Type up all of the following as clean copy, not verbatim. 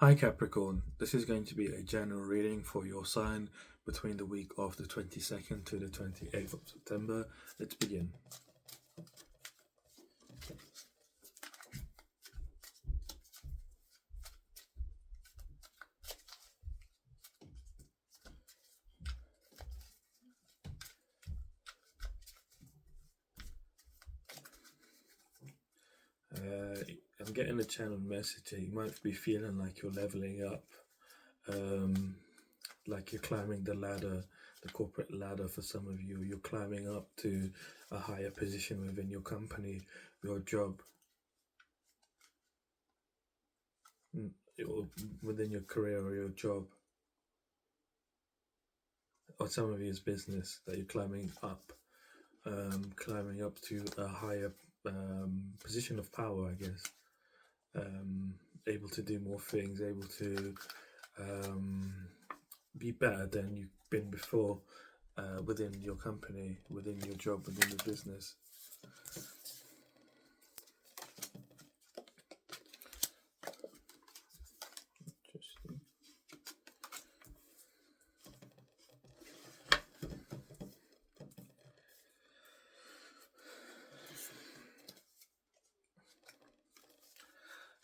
Hi Capricorn, this is going to be a general reading for your sign between the week of the 22nd to the 28th of September. Let's begin. I'm getting a channel message here. You might be feeling like you're leveling up, um, like you're climbing the ladder, the corporate ladder for some of you. You're climbing up to a higher position within your company, your job, mm, or within your career or your job, or some of you's business that you're climbing up to a higher position of power, I guess. Able to do more things, able to um, be better than you've been before within your company, within your job, within the business. Interesting.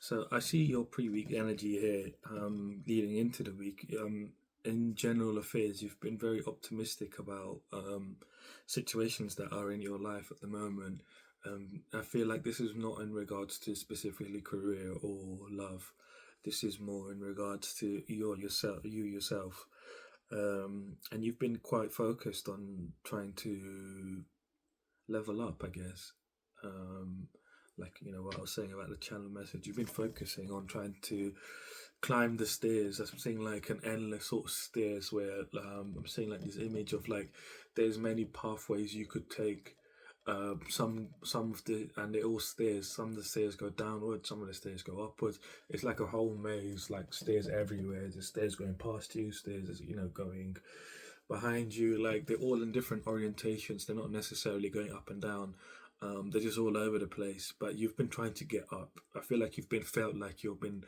So I see your pre-week energy here, leading into the week. In general affairs, you've been very optimistic about situations that are in your life at the moment. I feel like this is not in regards to specifically career or love. This is more in regards to you yourself, and you've been quite focused on trying to level up, I guess. Um, like what I was saying about the channel message, you've been focusing on trying to climb the stairs. I'm seeing like an endless sort of stairs where I'm seeing like this image of like there's many pathways you could take. Some of the and they're all stairs. Some of the stairs go downwards, some of the stairs go upwards. It's like a whole maze, like stairs everywhere. There's stairs going past you, stairs going behind you. Like they're all in different orientations. They're not necessarily going up and down. They're just all over the place. But you've been trying to get up. I feel like you've been felt like you've been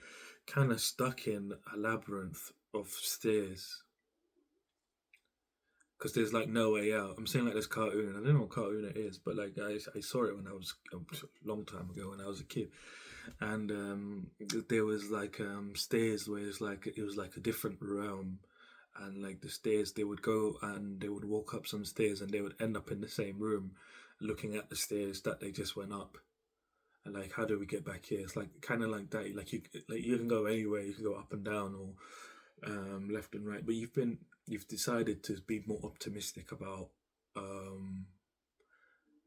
kind of stuck in a labyrinth of stairs because there's like no way out. I'm saying like this cartoon. I don't know what cartoon it is, but like I saw it when I was a long time ago when I was a kid, and there was like stairs where it was like a different realm, and like the stairs they would go and they would walk up some stairs and they would end up in the same room, looking at the stairs that they just went up. And like, how do we get back here? It's like kind of like that. Like you can go anywhere. You can go up and down or left and right. But you've decided to be more optimistic about um,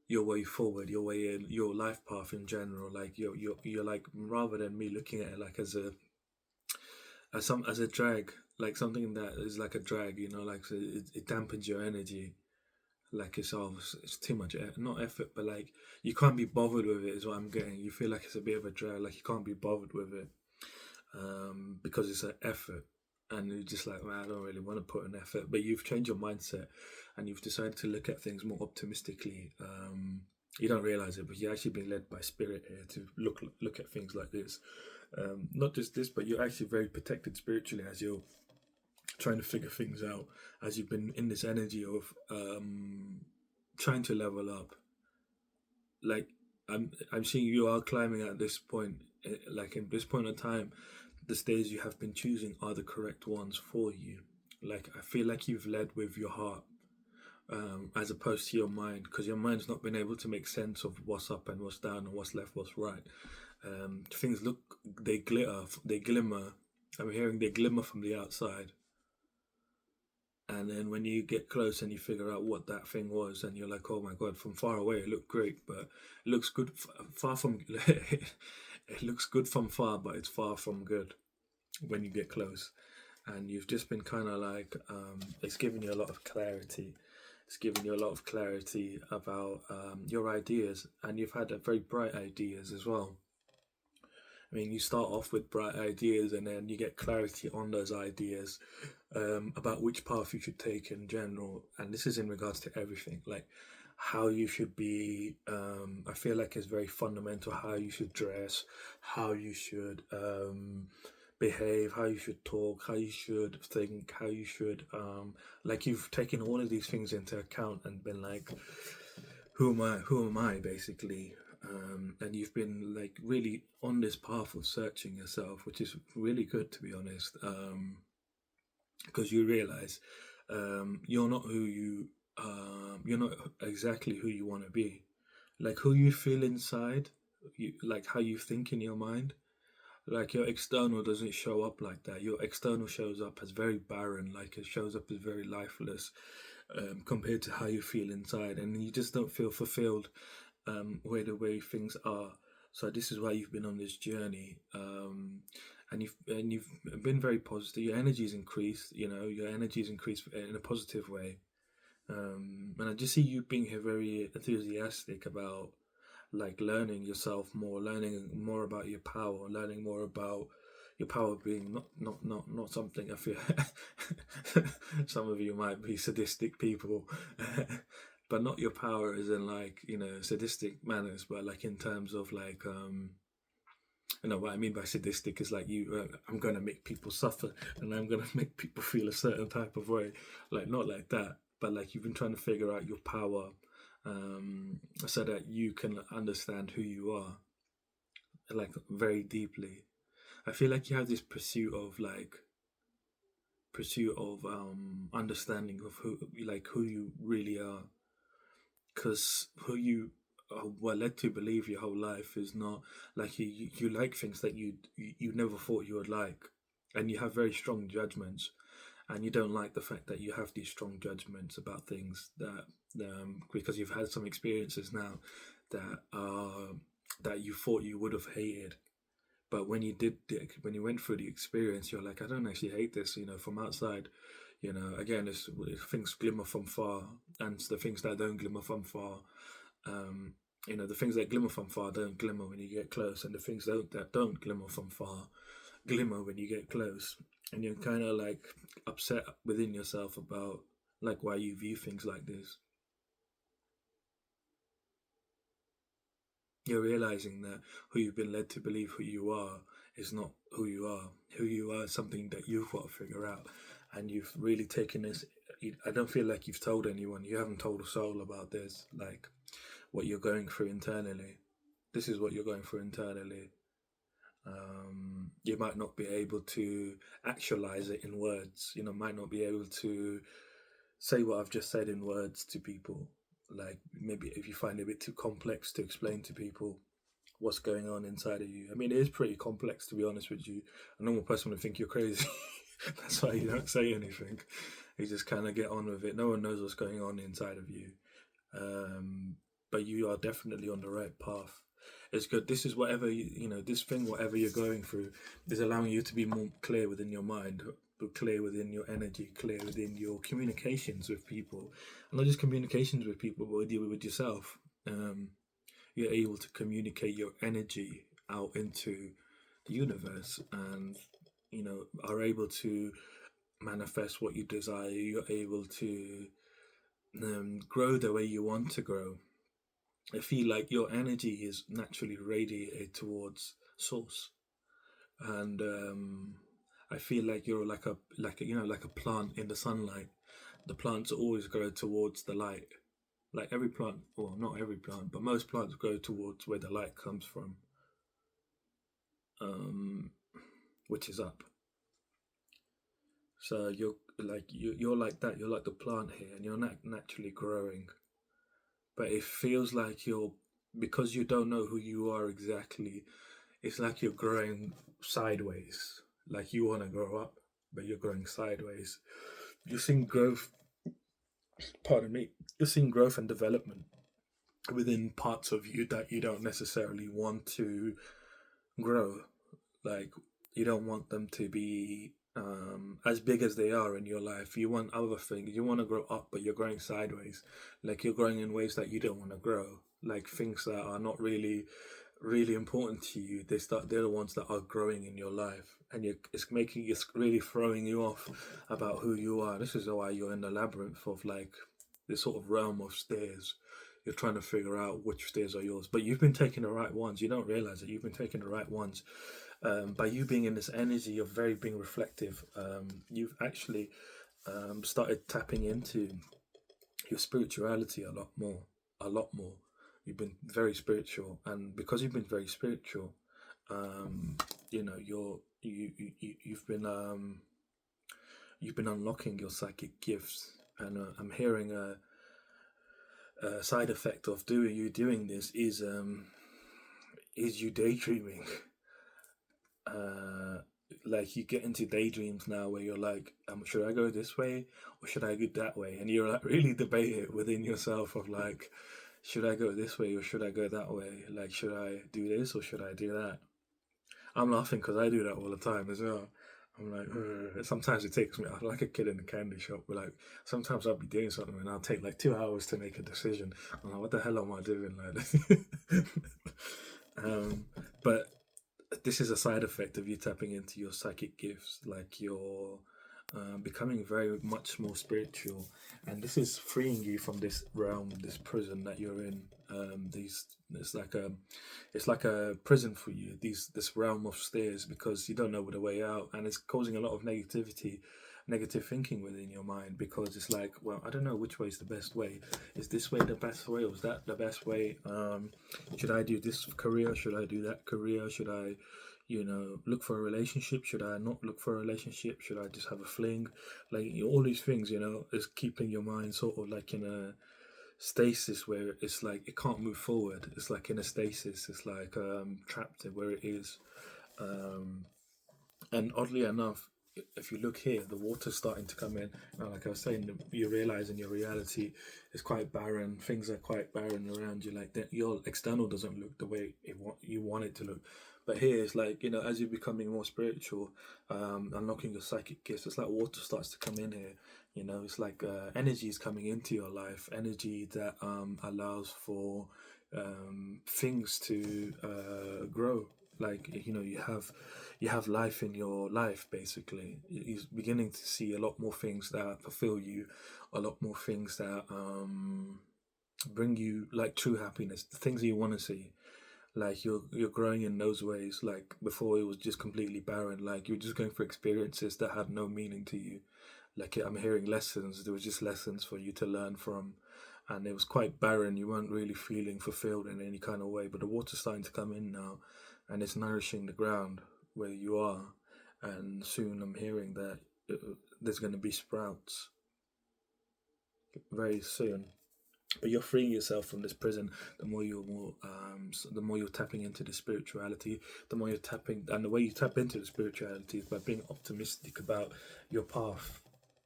your way forward, your way in, your life path in general. Like you're like rather than me looking at it like as a drag, like something that is like a drag. Like so it dampens your energy. Like it's too much not effort, but like you can't be bothered with it is what I'm getting. You feel like it's a bit of a drag, like you can't be bothered with it because it's an effort, and you're just like, man, I don't really want to put an effort. But you've changed your mindset, and you've decided to look at things more optimistically. You don't realize it, but you're actually being led by spirit here to look at things like this. Not just this, but you're actually very protected spiritually as you're trying to figure things out, as you've been in this energy of trying to level up. Like I'm seeing you are climbing at this point, like in this point of time, the stairs you have been choosing are the correct ones for you. Like I feel like you've led with your heart, as opposed to your mind, because your mind's not been able to make sense of what's up and what's down and what's left, what's right. Things look, they glitter, they glimmer. I'm hearing they glimmer from the outside, and then when you get close and you figure out what that thing was, and you're like, oh my god, from far away it looked great, but it looks good far from it looks good from far, but it's far from good when you get close. And you've just been kind of like it's given you a lot of clarity. It's given you a lot of clarity about your ideas, and you've had a very bright ideas as well. I mean, you start off with bright ideas and then you get clarity on those ideas, about which path you should take in general. And this is in regards to everything, like how you should be. I feel like it's very fundamental how you should dress, how you should behave, how you should talk, how you should think, how you should like you've taken all of these things into account and been like, who am I basically? And you've been like really on this path of searching yourself, which is really good to be honest. Because you realize you're not who you're not exactly who you want to be. Like who you feel inside, like how you think in your mind, like your external doesn't show up like that. Your external shows up as very barren, like it shows up as very lifeless, compared to how you feel inside, and you just don't feel fulfilled where the way things are. So this is why you've been on this journey, and you've been very positive. Your energy's increased. You know, your energy's increased in a positive way. And I just see you being here very enthusiastic about like learning yourself more, learning more about your power, learning more about your power being not something. I feel some of you might be sadistic people, but not your power as in like sadistic manners, but like in terms of like what I mean by sadistic is like I'm gonna make people suffer and I'm gonna make people feel a certain type of way, like not like that, but like you've been trying to figure out your power, so that you can understand who you are, like very deeply. I feel like you have this pursuit of understanding of who you really are, because who you were led to believe your whole life is not like you like things that you never thought you would like, and you have very strong judgments, and you don't like the fact that you have these strong judgments about things that because you've had some experiences now that that you thought you would have hated, but when you went through the experience, you're like, I don't actually hate this. From outside, again, it's things glimmer from far, and the things that don't glimmer from far, um, the things that glimmer from far don't glimmer when you get close, and the things that don't glimmer from far glimmer when you get close, and you're kind of like upset within yourself about like why you view things like this. You're realizing that who you've been led to believe who you are is not who you are. Who you are is something that you've got to figure out, and you've really taken this. I don't feel like you've told anyone. You haven't told a soul about this, like what you're going through internally. This is what you're going through internally. You might not be able to actualize it in words. Might not be able to say what I've just said in words to people. Like maybe if you find it a bit too complex to explain to people what's going on inside of you. I mean, it is pretty complex to be honest with you. A normal person would think you're crazy. That's why you don't say anything. You just kind of get on with it. No one knows what's going on inside of you. But you are definitely on the right path. It's good. This is whatever this thing, whatever you're going through, is allowing you to be more clear within your mind, clear within your energy, clear within your communications with people, and not just communications with people, but with yourself. You're able to communicate your energy out into the universe, and are able to manifest what you desire. You're able to grow the way you want to grow. I feel like your energy is naturally radiated towards source, and I feel like you're like a plant in the sunlight. The plants always grow towards the light. Like every plant, well, not every plant, but most plants grow towards where the light comes from, um, which is up. So you're like that. You're like the plant here, and you're naturally growing. But it feels like because you don't know who you are exactly. It's like you're growing sideways. Like you want to grow up, but you're growing sideways. You're seeing growth. Pardon me. You're seeing growth and development within parts of you that you don't necessarily want to grow. Like you don't want them to be as big as they are in your life. You want other things. You want to grow up, but you're growing sideways. Like you're growing in ways that you don't want to grow. Like things that are not really important to you. They're the ones that are growing in your life, and it's really throwing you off about who you are. This is why you're in the labyrinth of like this sort of realm of stairs. You're trying to figure out which stairs are yours, but you've been taking the right ones. You don't realize that you've been taking the right ones, By you being in this energy, you're very being reflective. You've actually started tapping into your spirituality a lot more, a lot more. You've been very spiritual, and because you've been very spiritual, you know, you've been unlocking your psychic gifts, and I'm hearing a side effect of doing this is you daydreaming. uh like you get into daydreams now where you're like, should I go this way or should I go that way, and you're like really debate it within yourself of like, should I go this way or should I go that way, like should I do this or should I do that. I'm laughing because I do that all the time as well. I'm like, "Ugh." Sometimes it takes me, I'm like a kid in the candy shop, but like sometimes I'll be doing something and I'll take like 2 hours to make a decision. I'm like, what the hell am I doing, like? um but this is a side effect of you tapping into your psychic gifts, like you're becoming very much more spiritual, and this is freeing you from this realm, this prison that you're in. These it's like a prison for you. This realm of stairs, because you don't know the way out, and it's causing a lot of negative thinking within your mind, because it's like, well, I don't know which way is the best way. Is this way the best way, or is that the best way? Should I do this career? Should I do that career? Should I, look for a relationship? Should I not look for a relationship? Should I just have a fling? Like, all these things, is keeping your mind sort of like in a stasis where it's like it can't move forward. It's like in a stasis. It's like trapped where it is. Um, and oddly enough, if you look here, the water's starting to come in. And like I was saying, you realize in your reality is quite barren. Things are quite barren around you. Like that, your external doesn't look the way you want it to look. But here, it's like, as you're becoming more spiritual, unlocking your psychic gifts, it's like water starts to come in here. It's like energy is coming into your life, energy that allows for things to grow. Like, you have life in your life. Basically, you're beginning to see a lot more things that fulfill you, a lot more things that bring you like true happiness, the things that you want to see. Like you're growing in those ways. Like before, it was just completely barren. Like you're just going for experiences that had no meaning to you. Like I'm hearing lessons. There was just lessons for you to learn from, and it was quite barren. You weren't really feeling fulfilled in any kind of way. But the water's starting to come in now, and it's nourishing the ground where you are. And soon, I'm hearing that there's going to be sprouts very soon. But you're freeing yourself from this prison. The more you're tapping into the spirituality, the more you're tapping, and the way you tap into the spirituality is by being optimistic about your path,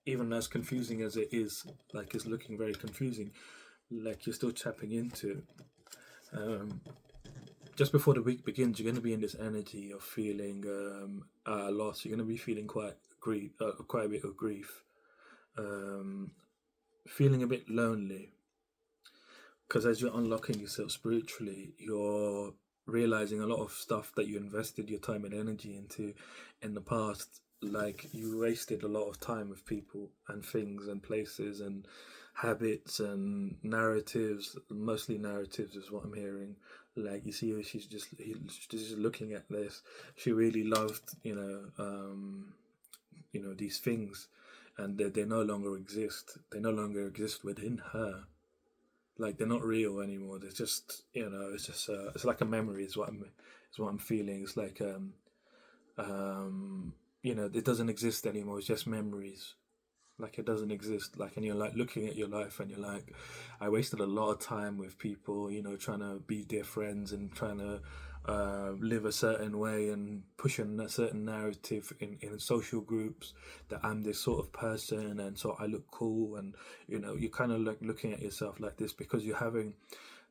even as confusing as it is. Like it's looking very confusing, like you're still tapping into. Um, just before the week begins, you're going to be in this energy of feeling loss. You're going to be feeling quite a bit of grief, um, feeling a bit lonely, because as you're unlocking yourself spiritually, you're realizing a lot of stuff that you invested your time and energy into in the past. Like you wasted a lot of time with people and things and places and habits and narratives. Mostly narratives is what I'm hearing. Like you see her, she's just looking at this. She really loved, these things, and they no longer exist. They no longer exist within her. Like they're not real anymore. They're just, it's just it's like a memory is what I'm feeling. It's like it doesn't exist anymore. It's just memories. Like it doesn't exist. Like, and you're like looking at your life and you're like, I wasted a lot of time with people, trying to be their friends and trying to live a certain way and pushing a certain narrative in social groups that I'm this sort of person and so I look cool, and you're kind of like looking at yourself like this because you're having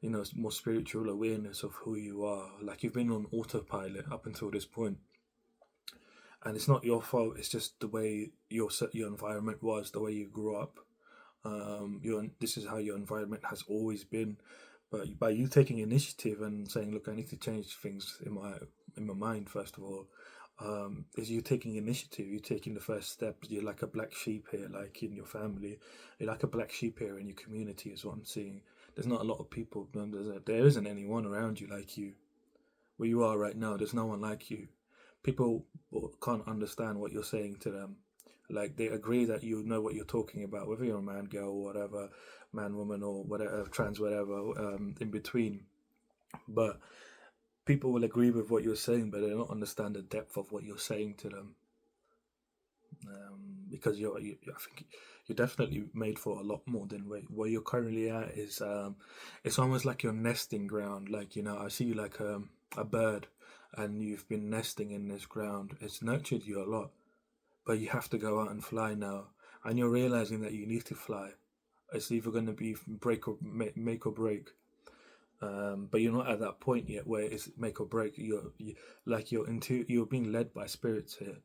more spiritual awareness of who you are. Like you've been on autopilot up until this point, and it's not your fault. It's just the way your environment was, the way you grew up. This is how your environment has always been. But by you taking initiative and saying, "Look, I need to change things in my mind," first of all, is you taking initiative. You're taking the first step. You're like a black sheep here, like in your family. You're like a black sheep here in your community. Is what I'm seeing. There's not a lot of people. There isn't anyone around you like you. Where you are right now, there's no one like you. People can't understand what you're saying to them. Like they agree that you know what you're talking about, whether you're a man, girl, whatever, man, woman, or whatever, trans, whatever, in between. But people will agree with what you're saying, but they don't understand the depth of what you're saying to them. Because I think you're definitely made for a lot more than where you're currently at is. It's almost like your nesting ground. Like I see you like a bird, and you've been nesting in this ground. It's nurtured you a lot, but you have to go out and fly now, and you're realizing that you need to fly. It's either going to be break or make or break. But you're not at that point yet where it's make or break. You're being led by spirits here,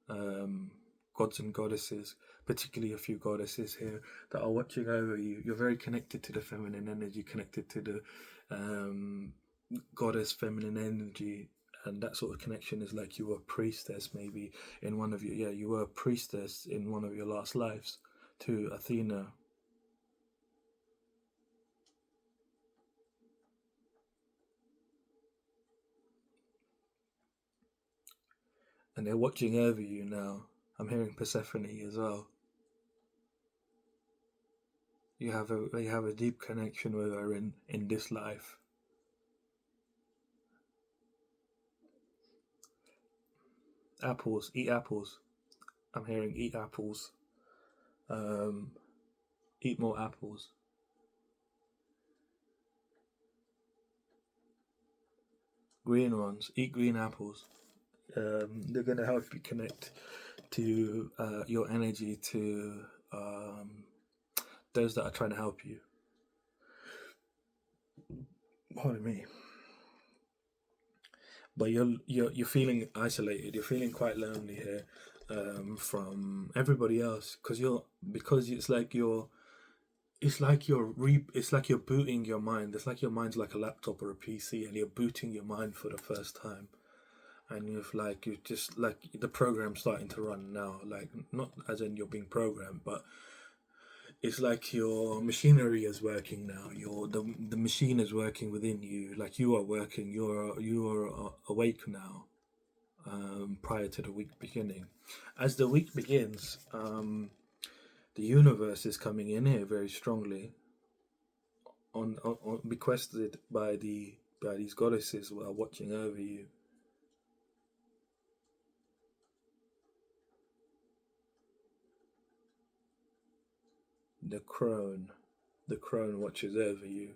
um, gods and goddesses, particularly a few goddesses here that are watching over you. You're very connected to the feminine energy, connected to the um, goddess feminine energy. And that sort of connection is like you were a priestess, maybe in one of your, yeah, you were a priestess in one of your last lives to Athena. And they're watching over you now. I'm hearing Persephone as well. You have a deep connection with her in this life. Apples, eat apples. I'm hearing eat apples. Um, Eat more apples. Green ones. Eat green apples. They're gonna help you connect to your energy to those that are trying to help you. Pardon me. But you're feeling isolated. You're feeling quite lonely here from everybody else because it's like you're booting your mind. It's like your mind's like a laptop or a PC, and you're booting your mind for the first time. And you're just like the program's starting to run now. Like not as in you're being programmed, but it's like your machinery is working now. The machine is working within you. Like you are working. You are awake now. Prior to the week beginning, as the week begins, the universe is coming in here very strongly, on bequested by these goddesses who are watching over you. The crone, the crone watches over you.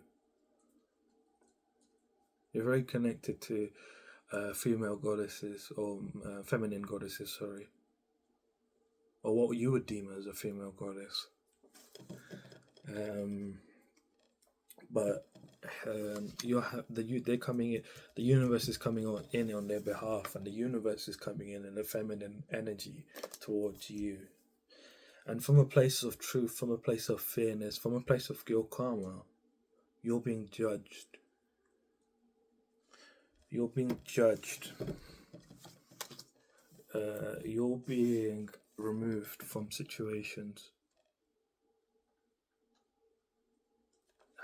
You're very connected to female goddesses or feminine goddesses, sorry, or what you would deem as a female goddess. Um, but they're coming in. The universe is coming on their behalf, and the universe is coming in a feminine energy towards you. And from a place of truth, from a place of fairness, from a place of your karma, you're being judged. You're being judged. You're being removed from situations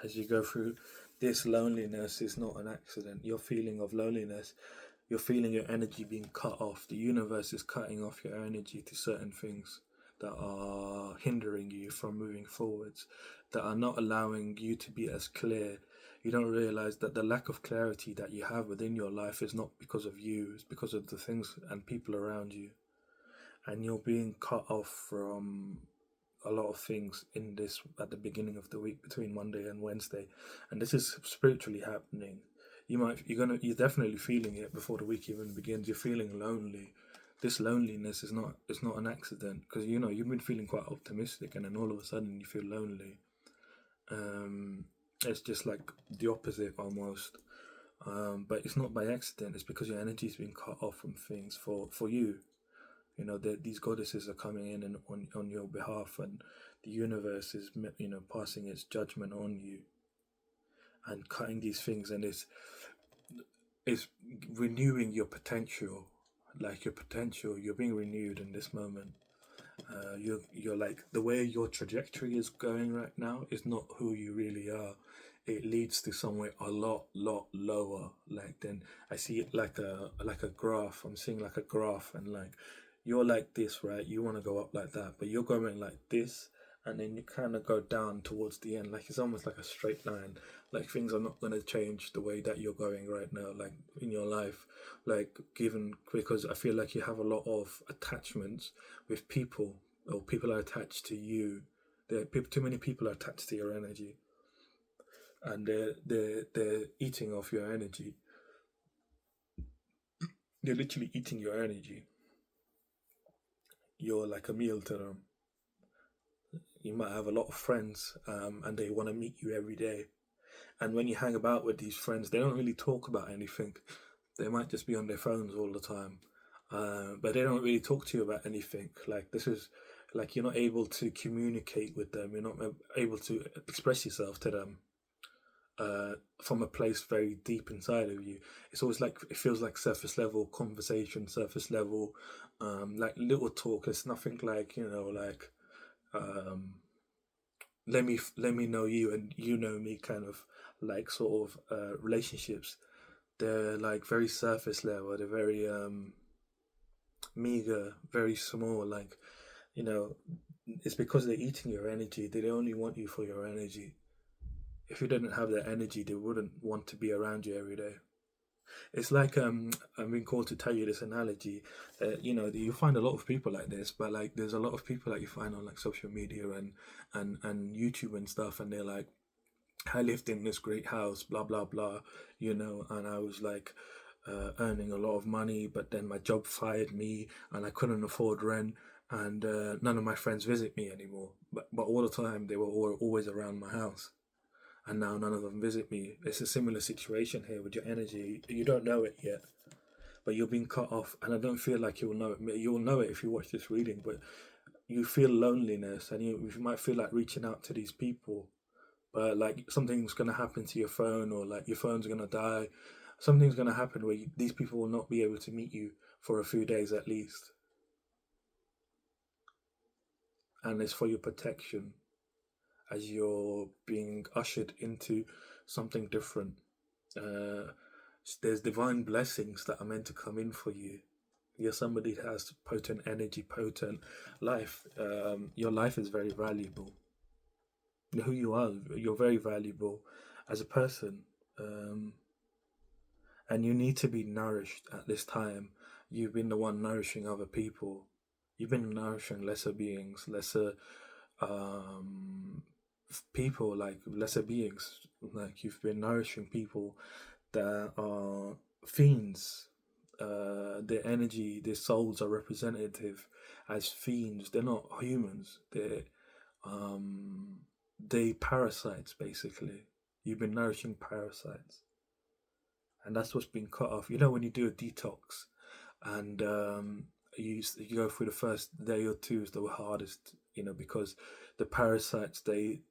as you go through this. Loneliness is not an accident. Your feeling of loneliness, you're feeling your energy being cut off. The universe is cutting off your energy to certain things that are hindering you from moving forwards, that are not allowing you to be as clear. You don't realize that the lack of clarity that you have within your life is not because of you, it's because of the things and people around you. And you're being cut off from a lot of things in this at the beginning of the week between Monday and Wednesday. And this is spiritually happening. You're definitely feeling it before the week even begins. You're feeling lonely. This loneliness is not an accident, because you've been feeling quite optimistic, and then all of a sudden you feel lonely. It's just like the opposite almost. But it's not by accident. It's because your energy's been cut off from things for you. These goddesses are coming in and on your behalf, and the universe is passing its judgment on you and cutting these things, and it's renewing your potential. Like your potential, you're being renewed in this moment. You're like, the way your trajectory is going right now is not who you really are. It leads to somewhere a lot lower. Like, then I see it like a graph. I'm seeing like a graph, and like you're like this, right? You want to go up like that, but you're going like this, and then you kind of go down towards the end. Like, it's almost like a straight line. Like, things are not going to change the way that you're going right now, like in your life. Like, given, because I feel like you have a lot of attachments with people, or people are attached to you. Too many people are attached to your energy, and they're eating off your energy. They're literally eating your energy. You're like a meal to them. You might have a lot of friends, and they want to meet you every day. And when you hang about with these friends, they don't really talk about anything. They might just be on their phones all the time, but they don't really talk to you about anything. Like, this is like, you're not able to communicate with them. You're not able to express yourself to them, from a place very deep inside of you. It's always like, it feels like surface level conversation, surface level, like little talk. It's nothing like, like, um, let me know you and you know me, kind of like sort of relationships. They're like very surface level. They're very meager, very small. Like, you know, it's because they're eating your energy. They only want you for your energy. If you didn't have their energy, they wouldn't want to be around you every day. It's like, I'm being called to tell you this analogy. You find a lot of people like this, but like there's a lot of people that you find on like social media and YouTube and stuff, and they're like, I lived in this great house, blah blah blah, and I was like, earning a lot of money, but then my job fired me, and I couldn't afford rent, and none of my friends visit me anymore. But all the time they were always around my house, and now none of them visit me. It's a similar situation here with your energy. You don't know it yet, but you're being cut off, and I don't feel like you'll know it. You'll know it if you watch this reading, but you feel loneliness, and you might feel like reaching out to these people, but like something's gonna happen to your phone, or like your phone's gonna die. Something's gonna happen where these people will not be able to meet you for a few days at least, and it's for your protection as you're being ushered into something different. Uh, there's divine blessings that are meant to come in for you. You're somebody that has potent energy, potent life. Your life is very valuable. Who you are, you're very valuable as a person. Um, and you need to be nourished at this time. You've been the one nourishing other people. You've been nourishing lesser beings, lesser um, people, like lesser beings. Like, you've been nourishing people that are fiends. Their energy, their souls are representative as fiends. They're not humans. Um, they parasites basically. You've been nourishing parasites, and that's what's been cut off. When you do a detox, and you go through the first day or two is the hardest. Because the parasites, they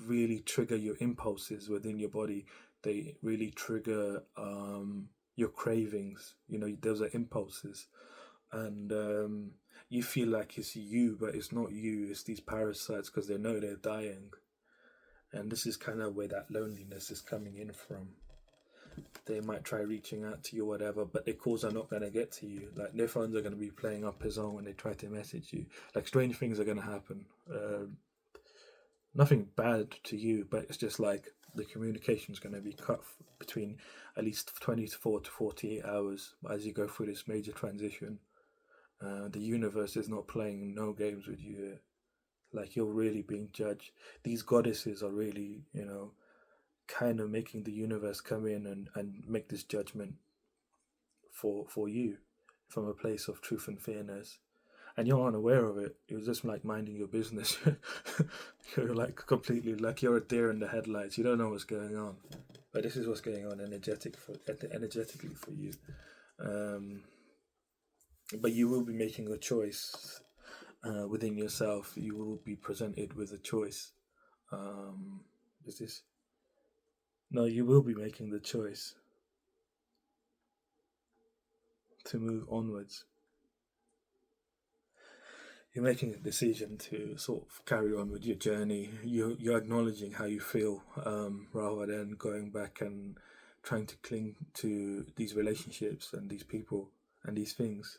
really trigger your impulses within your body. They really trigger your cravings. Those are impulses, and you feel like it's you, but it's not you. It's these parasites, because they know they're dying, and this is kind of where that loneliness is coming in from. They might try reaching out to you, whatever, but their calls are not going to get to you. Like, their phones are going to be playing up his own when they try to message you. Like, strange things are going to happen. Nothing bad to you, but it's just like the communication is going to be cut between at least 24 to 48 hours as you go through this major transition. The universe is not playing no games with you here. Like, you're really being judged. These goddesses are really, kind of making the universe come in and make this judgment for you from a place of truth and fairness. And you're unaware of it. You're just like minding your business. You're like completely like you're a deer in the headlights. You don't know what's going on. But this is what's going on energetically for you. Um, but you will be making a choice within yourself. You will be presented with a choice. Is this? No, you will be making the choice to move onwards. you're making a decision to sort of carry on with your journey. You're acknowledging how you feel, rather than going back and trying to cling to these relationships and these people and these things.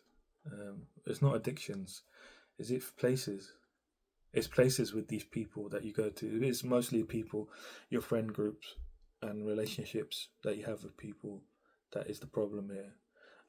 It's not addictions. Is it places? It's places with these people that you go to. It's mostly people, your friend groups and relationships that you have with people. That is the problem here.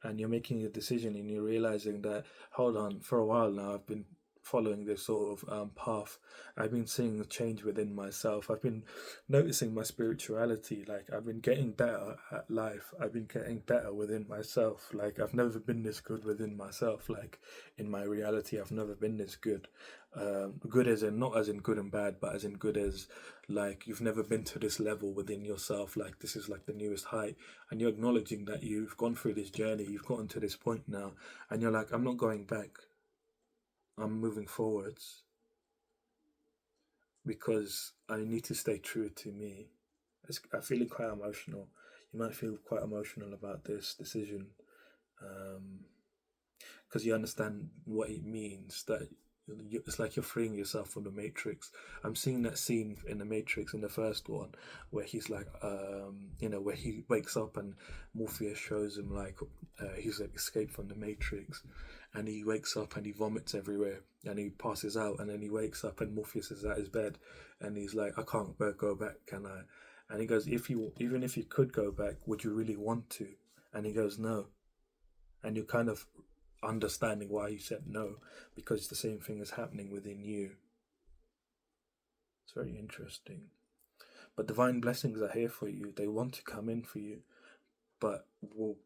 And you're making a decision and you're realizing that, hold on, for a while now, I've been following this sort of path. I've been seeing a change within myself. I've been noticing my spirituality. Like, I've been getting better at life. I've been getting better within myself. Like, I've never been this good within myself. Like, in my reality, I've never been this good. Good as in, not as in good and bad, but as in good as, like, you've never been to this level within yourself. Like, this is like the newest height. And you're acknowledging that you've gone through this journey, you've gotten to this point now, and you're like, I'm not going back, I'm moving forwards because I need to stay true to me. I'm feeling quite emotional. You might feel quite emotional about this decision, um, because you understand what it means. That it's like you're freeing yourself from the Matrix. I'm seeing that scene in the Matrix in the first one, where he's like, where he wakes up and Morpheus shows him like, he's like escaped from the Matrix, and he wakes up and he vomits everywhere and he passes out, and then he wakes up and Morpheus is at his bed, and he's like, I can't go back, can I? And he goes, even if you could go back, would you really want to? And he goes, no. And you're kind of understanding why you said no, because the same thing is happening within you. It's very interesting. But divine blessings are here for you. They want to come in for you. But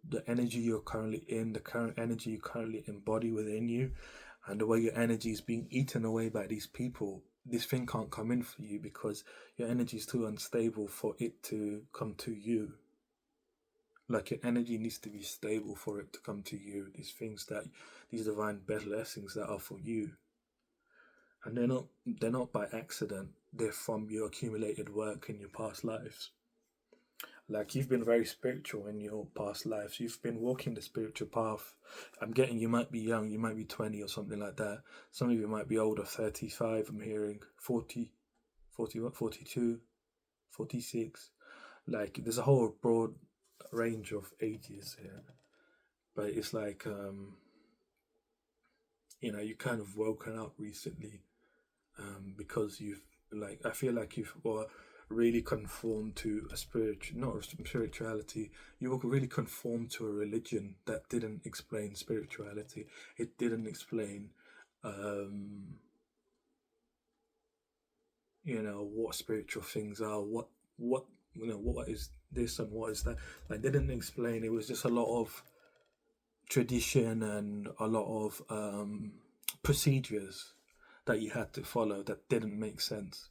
the energy you're currently in, the current energy you currently embody within you, and the way your energy is being eaten away by these people, this thing can't come in for you because your energy is too unstable for it to come to you. Like, your energy needs to be stable for it to come to you. These divine blessings that are for you, and they're not by accident. They're from your accumulated work in your past lives. Like, you've been very spiritual in your past lives. You've been walking the spiritual path. I'm getting, you might be young. You might be 20 or something like that. Some of you might be older, 35. I'm hearing 40, 40 what? 42, 46. Like, there's a whole broad range of ages here. But it's like, you kind of woken up recently, because you've, like, I feel like you've really conformed to a not a spirituality. You were really conformed to a religion that didn't explain spirituality. It didn't explain, what spiritual things are. What what is this and what is that? Like, they didn't explain. It was just a lot of tradition and a lot of procedures that you had to follow that didn't make sense.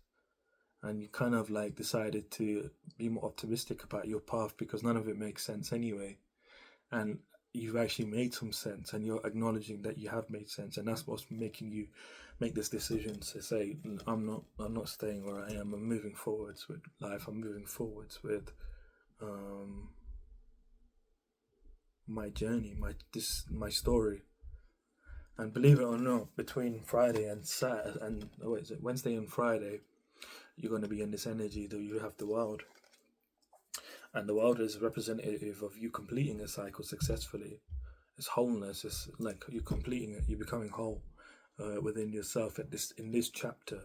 And you kind of like decided to be more optimistic about your path because none of it makes sense anyway. And you've actually made some sense, and you're acknowledging that you have made sense, and that's what's making you make this decision to say, I'm not staying where I am. I'm moving forwards with life. I'm moving forwards with um, my journey, my story. And believe it or not, between Friday and Saturday, and what is it, Wednesday and Friday, you're going to be in this energy that you have the world. And the world is representative of you completing a cycle successfully. It's wholeness. It's like you're completing it. You're becoming whole within yourself in this chapter.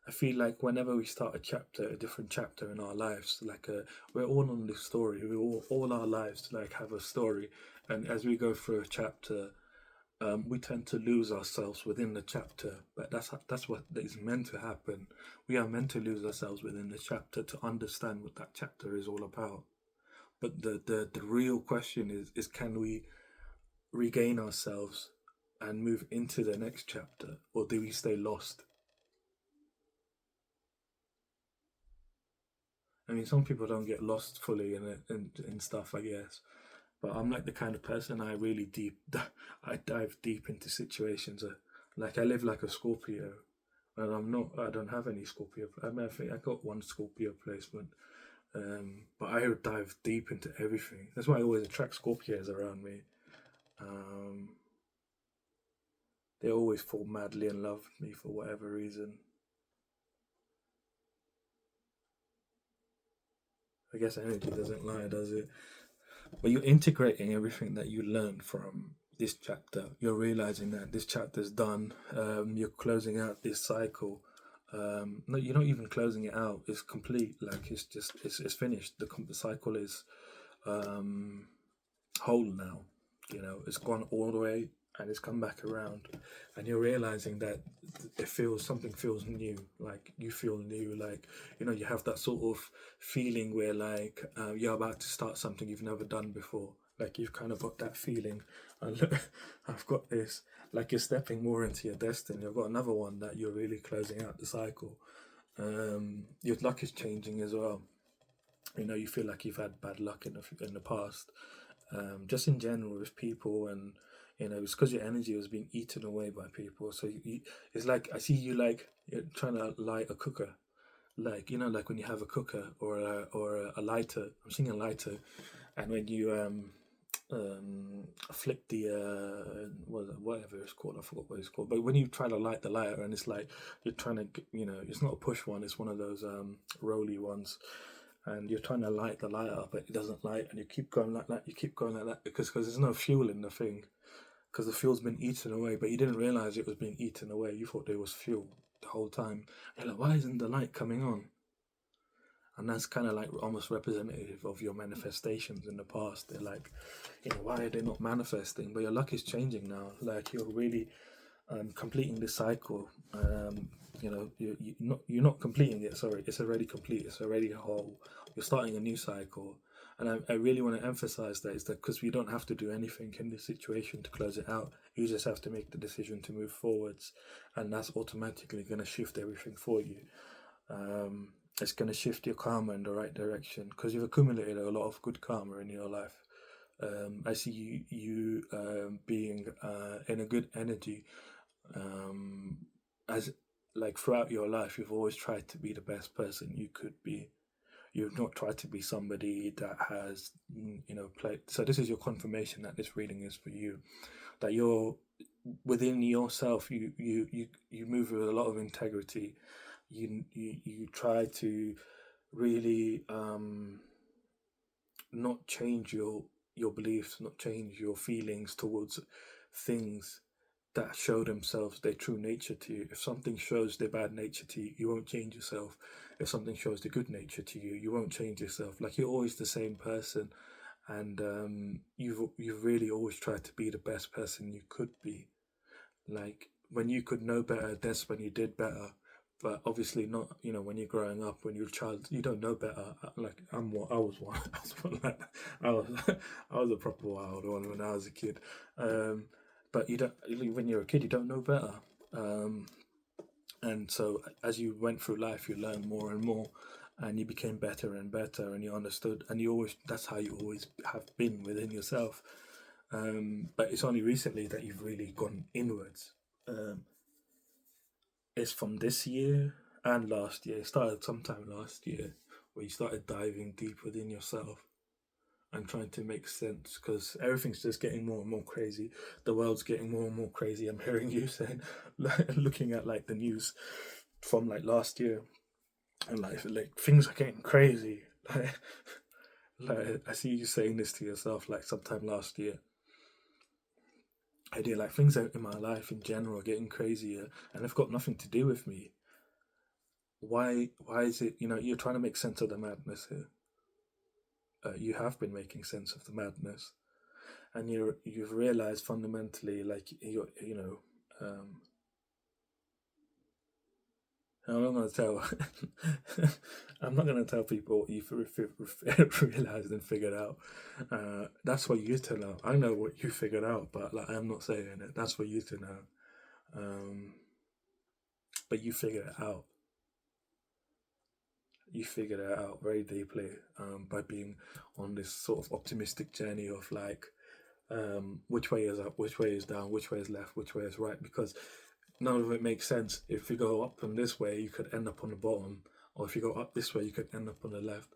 I feel like whenever we start a different chapter in our lives, like we're all on this story. We all our lives like have a story, and as we go through a chapter, we tend to lose ourselves within the chapter. But that's what is meant to happen. We are meant to lose ourselves within the chapter to understand what that chapter is all about. But the real question is can we regain ourselves and move into the next chapter, or do we stay lost? I mean, some people don't get lost fully in it and stuff, I guess. But I'm like the kind of person I dive deep into situations. Like, I live like a Scorpio, and I don't have any Scorpio. I mean, I think I got one Scorpio placement, but I dive deep into everything. That's why I always attract Scorpios around me. Um, they always fall madly in love with me for whatever reason. I guess energy doesn't lie, does it? But you're integrating everything that you learned from this chapter. You're realizing that this chapter's done. You're closing out this cycle. No, you're not even closing it out. It's complete. Like it's finished. The cycle is um, whole now. It's gone all the way and it's come back around, and you're realizing that something feels new. Like you feel new. Like you have that sort of feeling where like you're about to start something you've never done before. Like you've kind of got that feeling. And look, I've got this. Like you're stepping more into your destiny. I've got another one that you're really closing out the cycle. Your luck is changing as well. You feel like you've had bad luck in the past, just in general with people, and it's because your energy was being eaten away by people. So it's like I see you like you're trying to light a cooker, like like when you have a cooker or a lighter. I'm seeing a lighter, and when you flip the whatever it's called, I forgot what it's called, but when you try to light the lighter, and it's like you're trying to it's not a push one, it's one of those rolly ones, and you're trying to light the lighter up, but it doesn't light, and you keep going like that, you keep going like that, because there's no fuel in the thing, because the fuel's been eaten away, but you didn't realize it was being eaten away. You thought there was fuel the whole time. You're like, why isn't the light coming on? And that's kind of like almost representative of your manifestations in the past. They're like, why are they not manifesting? But your luck is changing now. Like you're really completing this cycle. You're not completing it. Sorry, it's already complete. It's already whole. You're starting a new cycle, and I really want to emphasize that is that because we don't have to do anything in this situation to close it out. You just have to make the decision to move forwards, and that's automatically going to shift everything for you. It's going to shift your karma in the right direction because you've accumulated a lot of good karma in your life. I see you being in a good energy, as like throughout your life you've always tried to be the best person you could be. You've not tried to be somebody that has played. So this is your confirmation that this reading is for you, that you're within yourself. You move with a lot of integrity. You try to really not change your beliefs, not change your feelings towards things that show themselves their true nature to you. If something shows their bad nature to you, you won't change yourself. If something shows the good nature to you, you won't change yourself. Like you're always the same person, and you've really always tried to be the best person you could be. Like when you could know better, that's when you did better. But obviously not. When you're growing up, when you're a child, you don't know better. Like I was one. I was one like that. I was I was a proper wild one when I was a kid. But you don't. When you're a kid, you don't know better. And so as you went through life, you learned more and more, and you became better and better, and you understood, and you always. That's how you always have been within yourself. But it's only recently that you've really gone inwards. Um, it's from this year and last year. It started sometime last year where you started diving deep within yourself and trying to make sense because everything's just getting more and more crazy. The world's getting more and more crazy. I'm hearing you saying, looking at like the news from like last year, and like things are getting crazy. Like I see you saying this to yourself like sometime last year. I do like things in my life in general are getting crazier, and they've got nothing to do with me. Why is it? You're trying to make sense of the madness here. You have been making sense of the madness, and you've realized fundamentally, like I'm not going to tell. I'm not going to tell people what you've realized and figured out. That's for you to know. I know what you figured out, but like I'm not saying it. That's for you to know. But you figured it out. You figured it out very deeply by being on this sort of optimistic journey of like which way is up, which way is down, which way is left, which way is right, because none of it makes sense. If you go up on this way, you could end up on the bottom, or if you go up this way, you could end up on the left.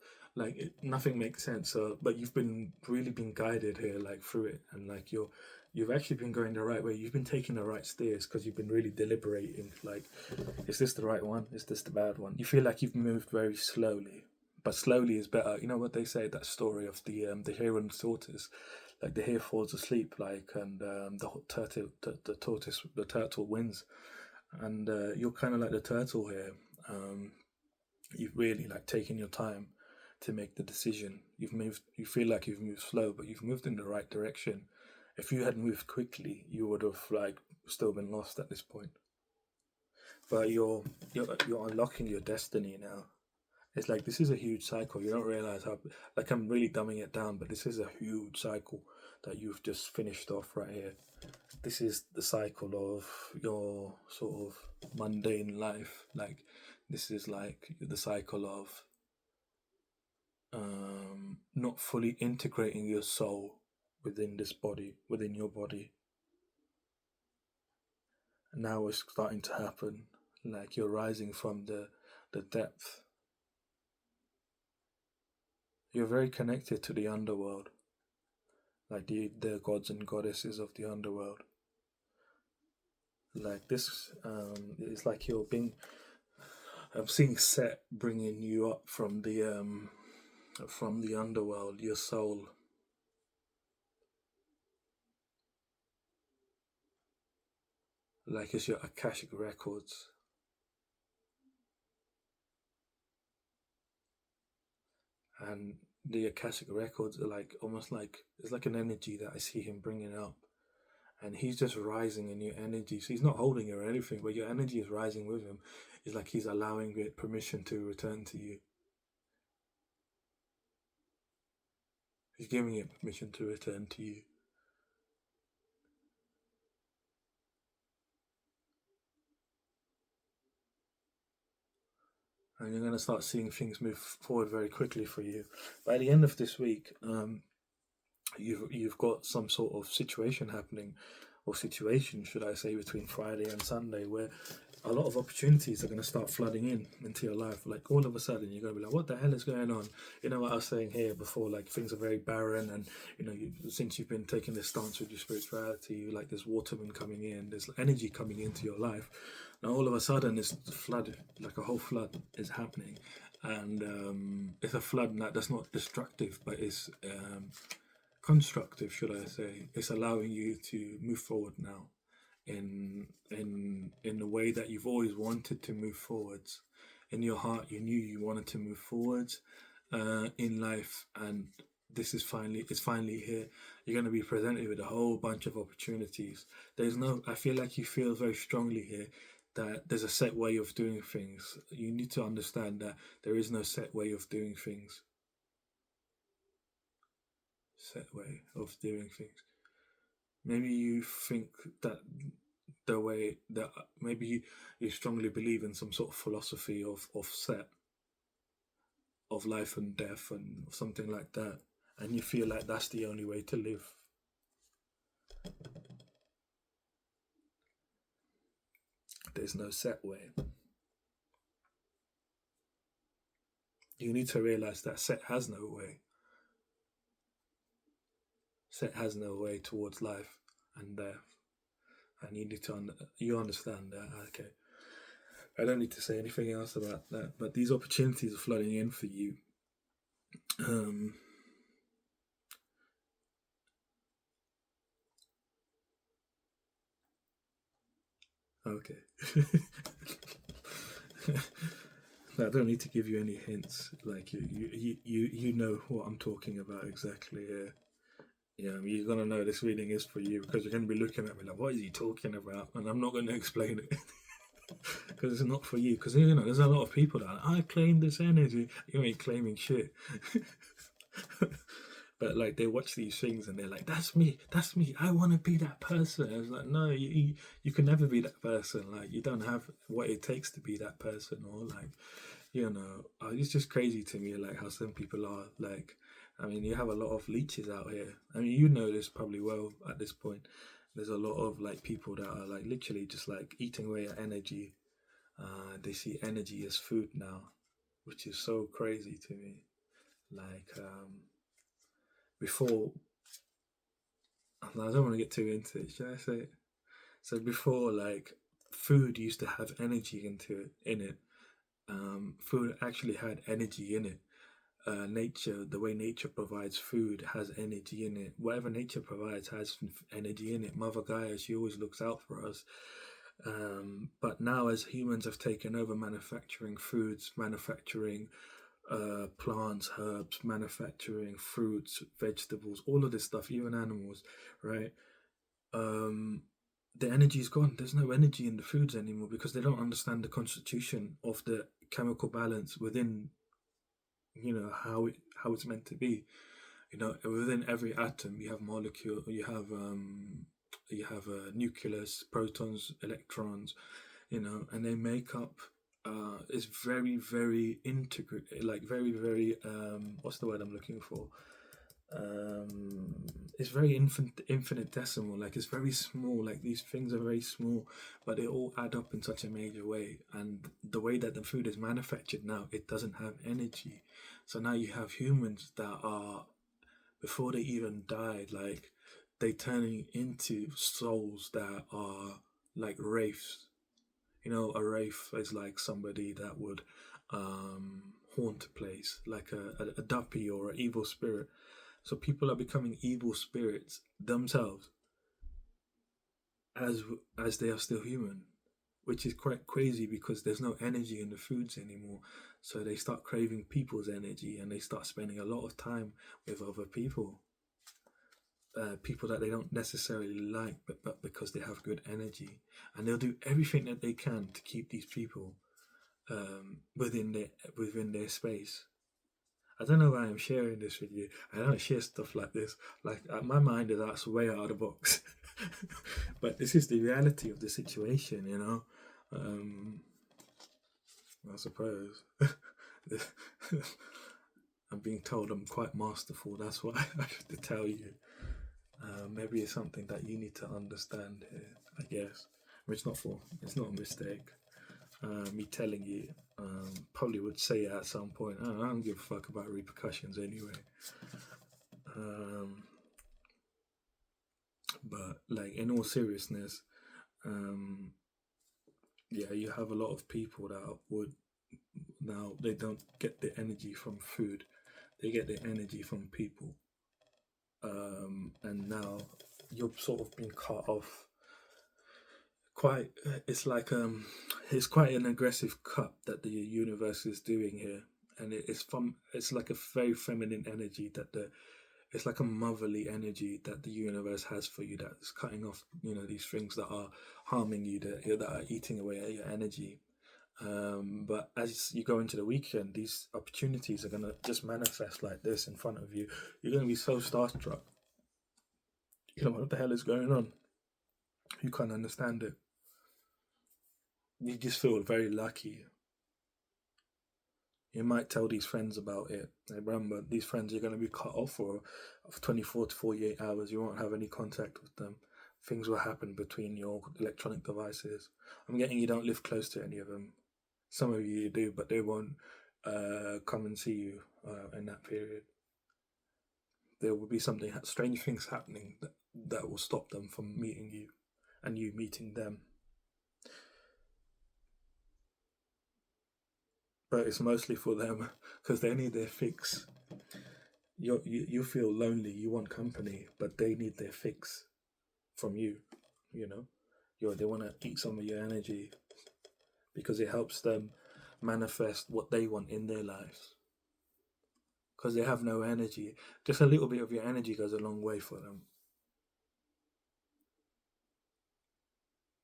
Nothing makes sense. But you've been really been guided here, like through it, and like you've actually been going the right way. You've been taking the right steers because you've been really deliberating. Like, is this the right one? Is this the bad one? You feel like you've moved very slowly, but slowly is better. You know what they say, that story of the hare and the tortoise. Like the hare falls asleep, like, and the tortoise, the turtle wins, and you're kind of like the turtle here. Um, you've really like taken your time to make the decision. You've moved. You feel like you've moved slow, but you've moved in the right direction. If you had moved quickly, you would have like still been lost at this point. But you're unlocking your destiny now. It's like this is a huge cycle. You don't realize how, like, I'm really dumbing it down, but this is a huge cycle that you've just finished off right here. This is the cycle of your sort of mundane life. Like, this is like the cycle of not fully integrating your soul within this body, within your body. Now it's starting to happen. Like you're rising from the depth. You're very connected to the underworld, like the gods and goddesses of the underworld. Like this, it's like you're being. I'm seeing Set bringing you up from the underworld, your soul. Like it's your Akashic records, and the Akashic records are like almost like it's like an energy that I see him bringing up, and he's just rising in your energy. So he's not holding you or anything, but your energy is rising with him. It's like he's allowing it permission to return to you. He's giving it permission to return to you. And you're going to start seeing things move forward very quickly for you. By the end of this week, you've got some sort of situation happening, or situation, should I say, between Friday and Sunday, where a lot of opportunities are going to start flooding in into your life. Like all of a sudden, you're going to be like, "What the hell is going on?" You know what I was saying here before? Like things are very barren, and since you've been taking this stance with your spirituality, like there's watermen coming in, there's energy coming into your life. Now all of a sudden, this flood, like a whole flood, is happening, and it's a flood that's not destructive, but it's constructive, should I say. It's allowing you to move forward now in the way that you've always wanted to move forwards. In your heart, you knew you wanted to move forwards in life, and it's finally here. You're going to be presented with a whole bunch of opportunities. I feel like you feel very strongly here that there's a set way of doing things. You need to understand that there is no set way of doing things. Set way of doing things. Maybe you think that the way that maybe you strongly believe in some sort of philosophy of set, of life and death and something like that, and you feel like that's the only way to live. There's no set way. You need to realize that set has no way. Set has no way towards life and death, and you need to you understand that. Okay, I don't need to say anything else about that. But these opportunities are flooding in for you. Um, okay. I don't need to give you any hints. Like you know what I'm talking about exactly. Yeah. Yeah, you're gonna know this reading is for you because you're gonna be looking at me like, "What is he talking about?" And I'm not gonna explain it because it's not for you. Because there's a lot of people that I claim this energy. You ain't claiming shit. But like they watch these things and they're like, "That's me. That's me. I want to be that person." I was like, "No, you can never be that person. Like you don't have what it takes to be that person." Or like, it's just crazy to me like how some people are like. I mean, you have a lot of leeches out here. I mean, you know this probably well at this point. There's a lot of like people that are like literally just like eating away at energy. They see energy as food now, which is so crazy to me. Like before, I don't want to get too into it. Should I say it? So before, like, food used to have energy in it. Food actually had energy in it. Nature, the way nature provides food, has energy in it. Whatever nature provides has energy in it. Mother Gaia, she always looks out for us. But now, as humans have taken over manufacturing foods, manufacturing plants, herbs, manufacturing fruits, vegetables, all of this stuff, even animals, right? Um, the energy is gone. There's no energy in the foods anymore because they don't understand the constitution of the chemical balance within, how it's meant to be. Within every atom you have molecule, you have a nucleus, protons, electrons, and they make up. It's very, very integrate, like very, very. What's the word I'm looking for? um it's very infinitesimal, like it's very small, like these things are very small, but they all add up in such a major way. And the way that the food is manufactured now, it doesn't have energy. So now you have humans that are, before they even died, like they turning into souls that are like wraiths. A wraith is like somebody that would haunt a place, like a duppy or an evil spirit. So people are becoming evil spirits themselves as as they are still human, which is quite crazy because there's no energy in the foods anymore. So they start craving people's energy and they start spending a lot of time with other people, people that they don't necessarily like, but because they have good energy, and they'll do everything that they can to keep these people within their space. I don't know why I'm sharing this with you. I don't share stuff like this. Like, my mind is that's way out of the box, but this is the reality of the situation. Um, I suppose I'm being told I'm quite masterful. That's what I have to tell you. Maybe it's something that you need to understand here. I guess it's not a mistake. Me telling you, probably would say it at some point. I don't give a fuck about repercussions anyway. Um, but like, in all seriousness, um, yeah, you have a lot of people that would, now they don't get the energy from food; they get the energy from people. And now you're sort of being cut off. Quite, it's quite an aggressive cut that the universe is doing here, and it's like a very feminine energy that the it's like a motherly energy that the universe has for you, that's cutting off, these things that are harming you, that are eating away at your energy. But as you go into the weekend, these opportunities are gonna just manifest like this in front of you. You're gonna be so starstruck. What the hell is going on? You can't understand it. You just feel very lucky. You might tell these friends about it. Remember, these friends are going to be cut off for 24 to 48 hours. You won't have any contact with them. Things will happen between your electronic devices. I'm getting you don't live close to any of them. Some of you do, but they won't come and see you in that period. There will be something, strange things happening that will stop them from meeting you and you meeting them. But it's mostly for them because they need their fix. You feel lonely, you want company, but they need their fix from you. You know, they want to eat some of your energy because it helps them manifest what they want in their lives. Because they have no energy, just a little bit of your energy goes a long way for them.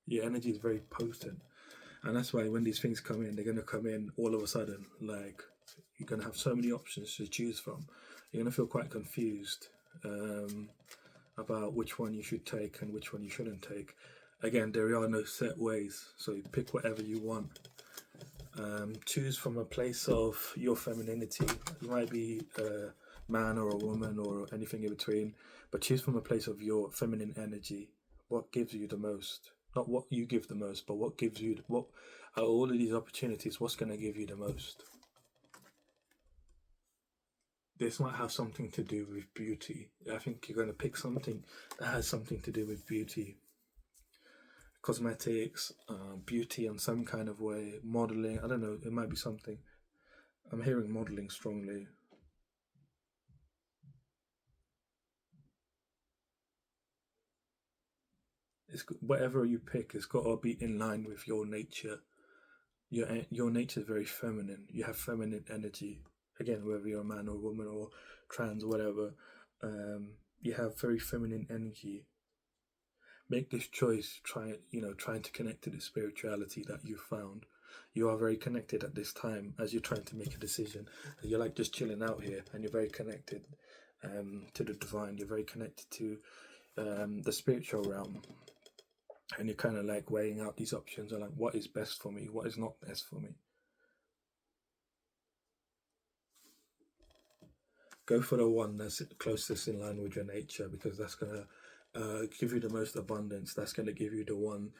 Your energy is very potent, and that's why when these things come in, they're gonna come in all of a sudden. Like, you're gonna have so many options to choose from. You're gonna feel quite confused about which one you should take and which one you shouldn't take. Again, there are no set ways, so you pick whatever you want. Choose from a place of your femininity. You might be a man or a woman or anything in between, but choose from a place of your feminine energy. What gives you the most? Not what you give the most, but what gives you what out of all of these opportunities. What's going to give you the most? this might have something to do with beauty. I think you're going to pick something that has something to do with beauty, cosmetics, beauty in some kind of way, modeling. I don't know. It might be something. I'm hearing modeling strongly. Whatever you pick, it's got to be in line with your nature. Your nature is very feminine. You have feminine energy. Again, whether you're a man or a woman or trans or whatever, you have very feminine energy. Make this choice. Trying to connect to the spirituality that you found. You are very connected at this time as you're trying to make a decision. You're like just chilling out here, and you're very connected to the divine. You're very connected to the spiritual realm, and you're kind of like weighing out these options and like what is best for me, what is not best for me. Go for the one that's closest in line with your nature, because that's gonna give you the most abundance. That's gonna give you the one.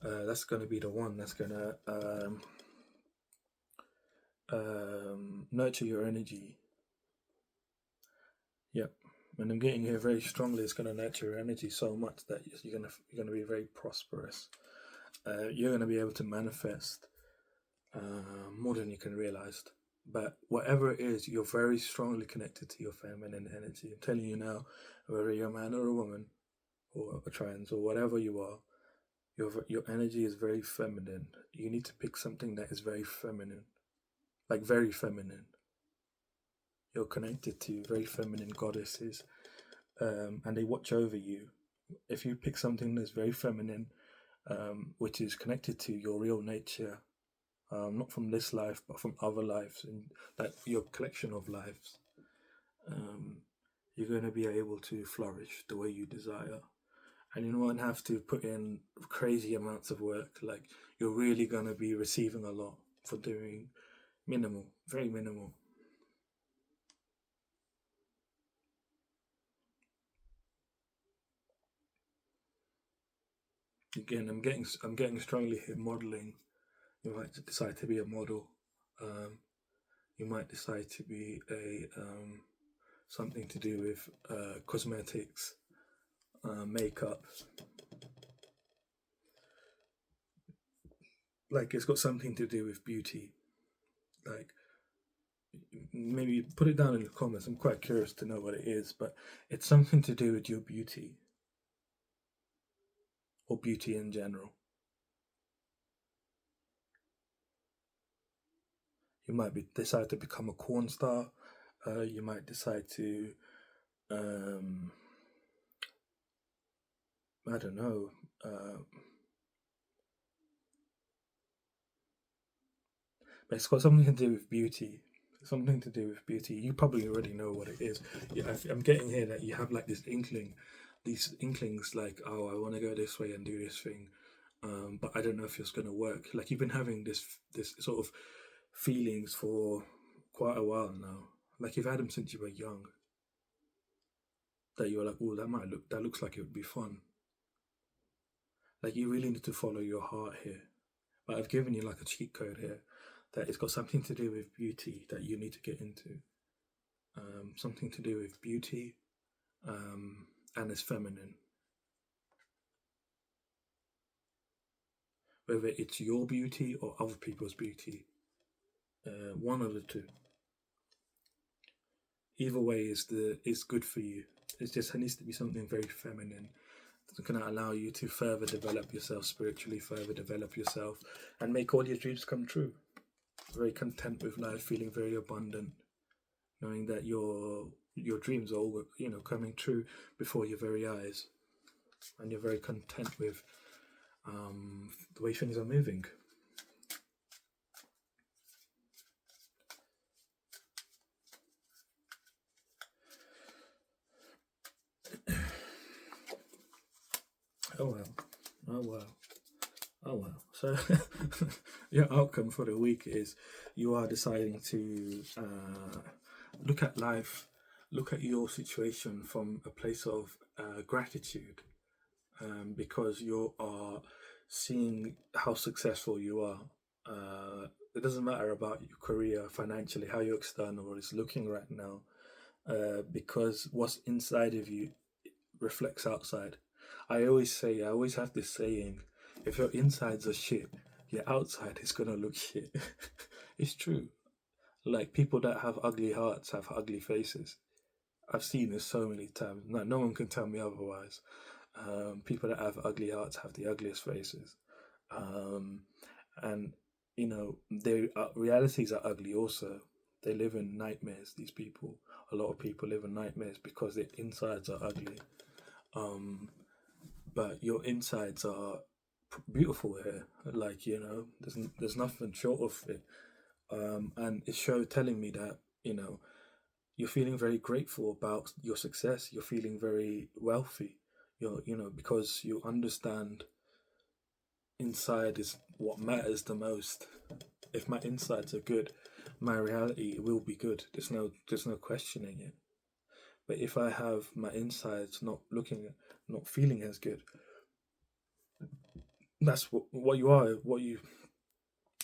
That's gonna be the one that's gonna nurture your energy. Yep. And I'm getting here very strongly. It's gonna nurture your energy so much that you're gonna be very prosperous. You're gonna be able to manifest more than you can realize. But whatever it is, you're very strongly connected to your feminine energy. I'm telling you now, whether you're a man or a woman or a trans or whatever you are, your energy is very feminine. You need to pick something that is very feminine, like very feminine. You're connected to very feminine goddesses, and they watch over you. If you pick something that's very feminine, which is connected to your real nature, not from this life, but from other lives, and that your collection of lives, um, you're going to be able to flourish the way you desire. And you won't have to put in crazy amounts of work. Like, you're really going to be receiving a lot for doing minimal, very minimal. Again, I'm getting strongly hit modeling. You might decide to be a model. Um, you might decide to be a something to do with cosmetics, makeup. Like, it's got something to do with beauty. Like, maybe put it down in the comments. I'm quite curious to know what it is, but it's something to do with your beauty or beauty in general. You might decide to become a corn star. You might decide to, um, I don't know. But it's got something to do with beauty. Something to do with beauty. You probably already know what it is. Yeah, I'm getting here that you have like this inkling, these inklings like, oh, I want to go this way and do this thing, but I don't know if it's going to work. Like, you've been having this sort of feelings for quite a while now. Like, you've had them since you were young. That you're like, oh, that looks like it would be fun. Like, you really need to follow your heart here. But I've given you like a cheat code here that it's got something to do with beauty that you need to get into. Something to do with beauty, and it's feminine. Whether it's your beauty or other people's beauty, one of the two. Either way is good for you. It needs to be something very feminine. It's going to allow you to further develop yourself spiritually, further develop yourself, and make all your dreams come true. Very content with life, feeling very abundant, knowing that your dreams are all coming true before your very eyes, and you're very content with the way things are moving. Oh well, oh well, oh well. So your outcome for the week is you are deciding to look at life, look at your situation from a place of gratitude, because you are seeing how successful you are. It doesn't matter about your career financially, how your external is looking right now. because what's inside of you reflects outside. I always have this saying: if your insides are shit, your outside is gonna look shit. It's true. Like people that have ugly hearts have ugly faces. I've seen this so many times. No one can tell me otherwise. People that have ugly hearts have the ugliest faces. Um, and their realities are ugly also. They live in nightmares. These people, a lot of people live in nightmares because their insides are ugly. Um, but your insides are beautiful here. Like there's nothing short of it. And it showed telling me that you're feeling very grateful about your success. You're feeling very wealthy. Because you understand inside is what matters the most. If my insides are good, my reality will be good. There's no questioning it. But if I have my insides not feeling as good, that's what you are. What you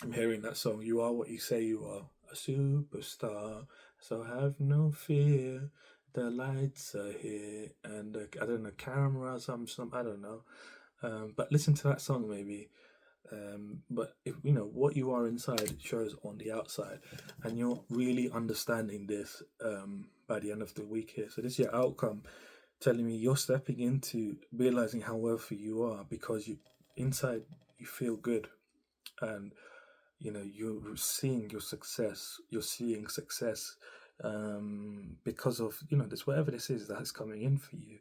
I'm hearing that song. You are what you say you are. A superstar. So have no fear. The lights are here, and I don't know, camera, some I don't know. But listen to that song maybe. But if what you are inside shows on the outside, and you're really understanding this by the end of the week here. So this is your outcome, telling me you're stepping into realizing how wealthy you are because you inside you feel good, and you're seeing your success. You're seeing success because of this whatever this is that's coming in for you.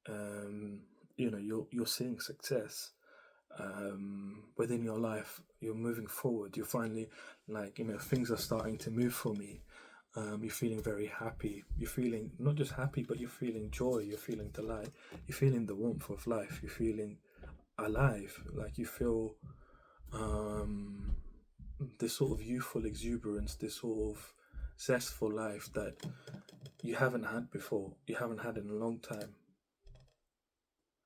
Um, you're seeing success within your life. You're moving forward. You're finally like things are starting to move for me. You're feeling very happy. You're feeling not just happy, but you're feeling joy. You're feeling delight. You're feeling the warmth of life. You're feeling alive. Like you feel um, this sort of youthful exuberance, this sort of zest for life that you haven't had before. You haven't had in a long time.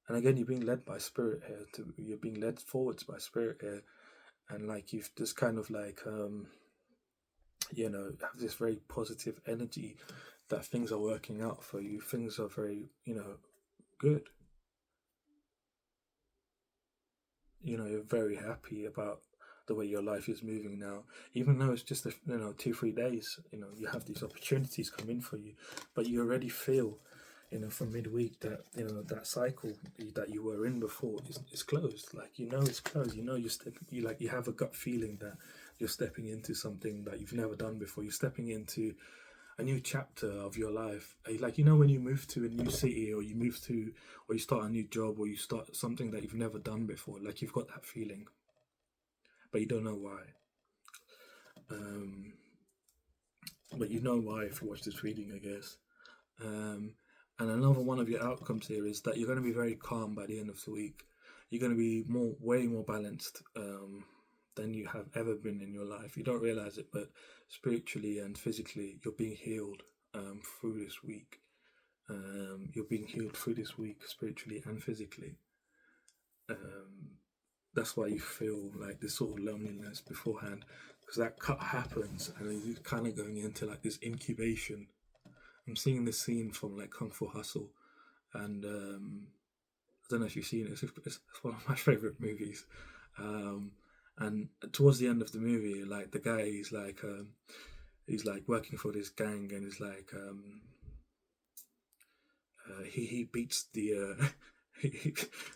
And again, you're being led by spirit here. You're being led forwards by spirit here, and like you've just kind of like have this very positive energy that things are working out for you. Things are very good. You're very happy about the way your life is moving now, even though it's just 2-3 days. You have these opportunities come in for you, but you already feel from midweek that that cycle that you were in before is closed. Like it's closed. You have a gut feeling that you're stepping into something that you've never done before. You're stepping into a new chapter of your life. Like when you move to a new city, or or you start a new job, or you start something that you've never done before. Like you've got that feeling, but you don't know why. Um, but you know why if you watch this reading, I guess. Um, and another one of your outcomes here is that you're going to be very calm by the end of the week. You're going to be way more balanced than you have ever been in your life. You don't realize it, but spiritually and physically, you're being healed through this week. You're being healed through this week, spiritually and physically. That's why you feel like this sort of loneliness beforehand, because that cut happens, and you're kind of going into like this incubation. I'm seeing this scene from like Kung Fu Hustle, and I don't know if you've seen it. It's one of my favorite movies. Um, and towards the end of the movie, like the guy, he's like working for this gang, and he's like he beats the he,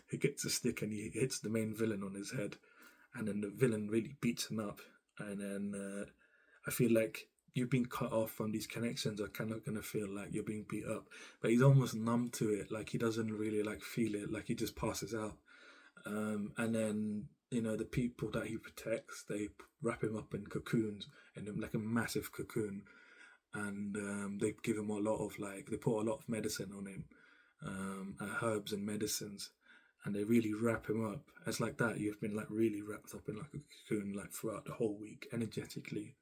he gets a stick and he hits the main villain on his head, and then the villain really beats him up, and then I feel like you've been cut off from these connections are kind of gonna feel like you're being beat up, but he's almost numb to it. Like he doesn't really like feel it. Like he just passes out. And then the people that he protects, they wrap him up in cocoons, and like a massive cocoon, and they give him a lot of they put a lot of medicine on him, herbs and medicines, and they really wrap him up. It's like that. You've been like really wrapped up in like a cocoon like throughout the whole week energetically,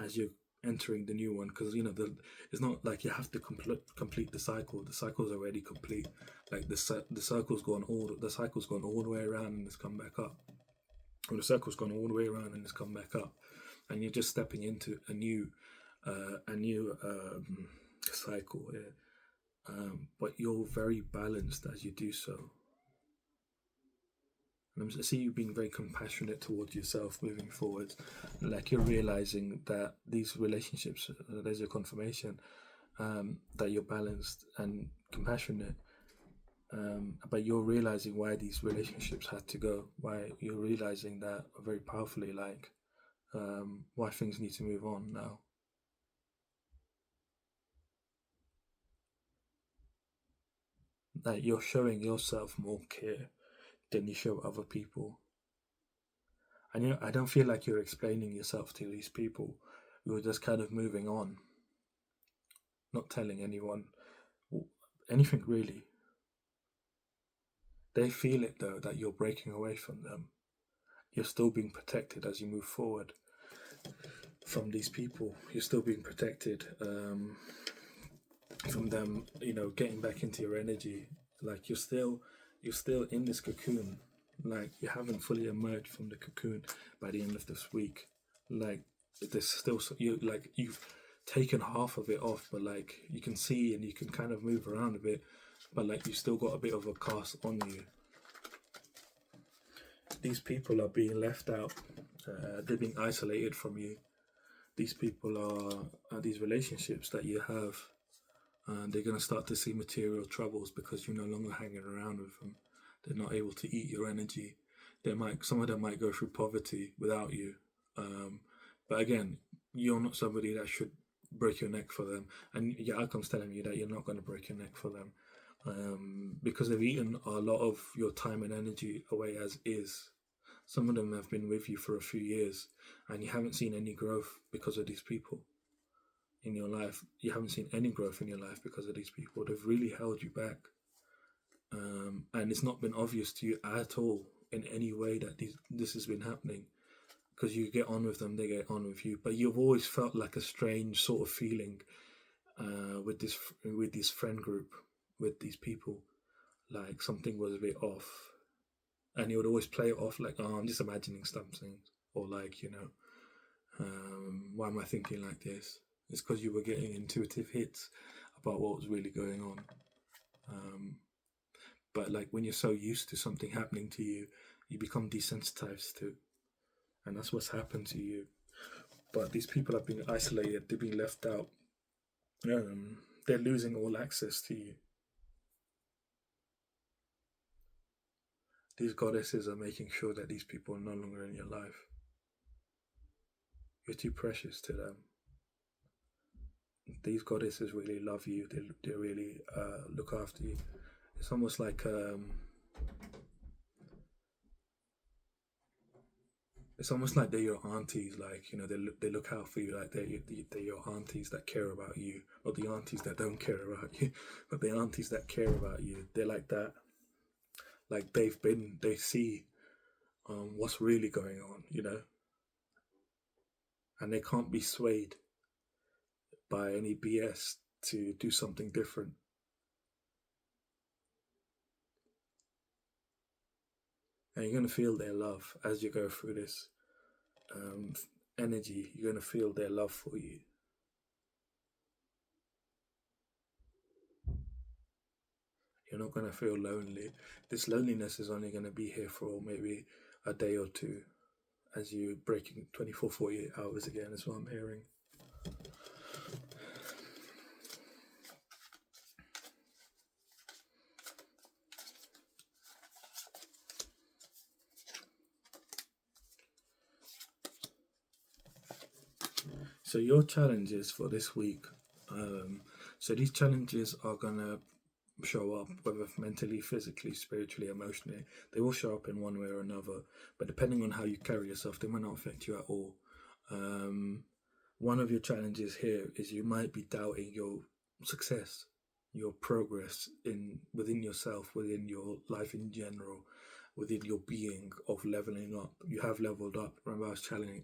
as you're entering the new one, because it's not like you have to complete the cycle. The cycle's already complete. Like the cycle's gone all the way around and it's come back up, or the circle's gone all the way around and it's come back up, and you're just stepping into a new cycle here. But you're very balanced as you do so. And I see you being very compassionate towards yourself moving forward. Like you're realizing that these relationships, there's your confirmation that you're balanced and compassionate. But you're realizing why these relationships had to go. Why you're realizing that very powerfully, like why things need to move on now. That you're showing yourself more care than you show other people. And I don't feel like you're explaining yourself to these people. You're just kind of moving on, not telling anyone anything really. They feel it though that you're breaking away from them. You're still being protected as you move forward from these people. You're still being protected from them. Getting back into your energy. Like you're still in this cocoon. Like you haven't fully emerged from the cocoon by the end of this week. Like there's still you've taken half of it off, but like you can see and you can kind of move around a bit, but like you still got a bit of a cast on you. These people are being left out. They're being isolated from you. These people are these relationships that you have. And they're going to start to see material troubles because you're no longer hanging around with them. They're not able to eat your energy. Some of them might go through poverty without you. But again, you're not somebody that should break your neck for them. And your outcome's telling you that you're not going to break your neck for them. Because they've eaten a lot of your time and energy away as is. Some of them have been with you for a few years and you haven't seen any growth because of these people in your life. You haven't seen any growth in your life because of these people. They've really held you back. And it's not been obvious to you at all in any way that this has been happening, because you get on with them, they get on with you. But you've always felt like a strange sort of feeling with this friend group, with these people, like something was a bit off, and you would always play it off like, "Oh, I'm just imagining something," or like, "Why am I thinking like this?" It's because you were getting intuitive hits about what was really going on. But like when you're so used to something happening to you, you become desensitized to, and that's what's happened to you. But these people are being isolated; they're being left out. They're losing all access to you. These goddesses are making sure that these people are no longer in your life. You're too precious to them. These goddesses really love you. They really look after you. It's almost like they're your aunties. Like they look out for you. Like they're your aunties that care about you, or the aunties that don't care about you, but the aunties that care about you. They're like that. Like they see what's really going on, and they can't be swayed by any BS to do something different. And you're going to feel their love as you go through this um, energy. You're going to feel their love for you. You're not going to feel lonely. This loneliness is only going to be here for maybe a day or two as you breaking 24, 48 hours again, is what I'm hearing. So your challenges for this week. So these challenges are gonna show up, whether mentally, physically, spiritually, emotionally. They will show up in one way or another. But depending on how you carry yourself, they might not affect you at all. One of your challenges here is you might be doubting your success, your progress within yourself, within your life in general, within your being of leveling up. You have leveled up. Remember, I was channeling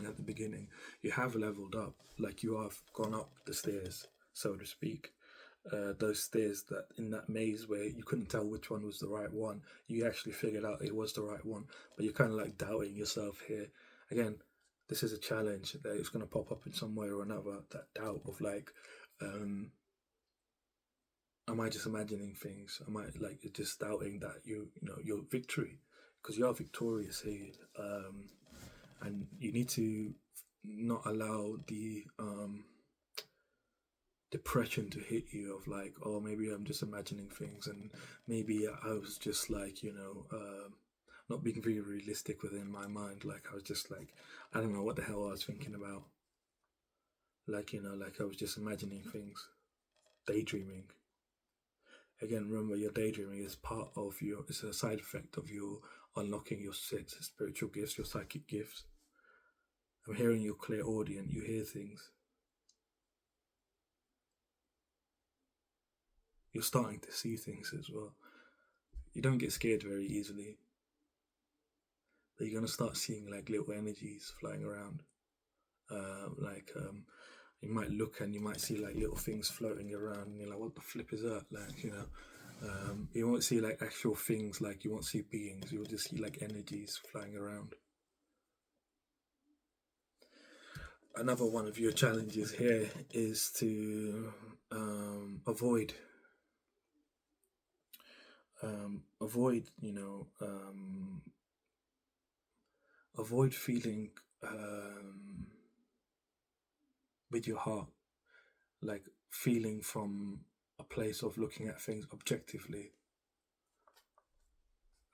at the beginning. You have leveled up, like you have gone up the stairs, so to speak. Those stairs that in that maze where you couldn't tell which one was the right one, you actually figured out it was the right one, but you're kind of like doubting yourself here. Again, this is a challenge that is going to pop up in some way or another. That doubt of like, Um, am I just imagining things? Am I like just doubting that your victory, because you are victorious here, and you need to not allow the depression to hit you of like, oh, maybe I'm just imagining things, and maybe I was just like, not being very realistic within my mind. Like I was just like, I don't know what the hell I was thinking about. Like like I was just imagining things, daydreaming. Again, remember your daydreaming is part of your. It's a side effect of your unlocking your six spiritual gifts, your psychic gifts. I'm hearing your clairaudient. You hear things. You're starting to see things as well. You don't get scared very easily, but you're gonna start seeing like little energies flying around. Like you might look and you might see like little things floating around, and you're like, "What the flip is that?" Like you won't see like actual things, like you won't see beings. You'll just see like energies flying around. Another one of your challenges here is to avoid avoid feeling um, with your heart, like feeling from a place of looking at things objectively.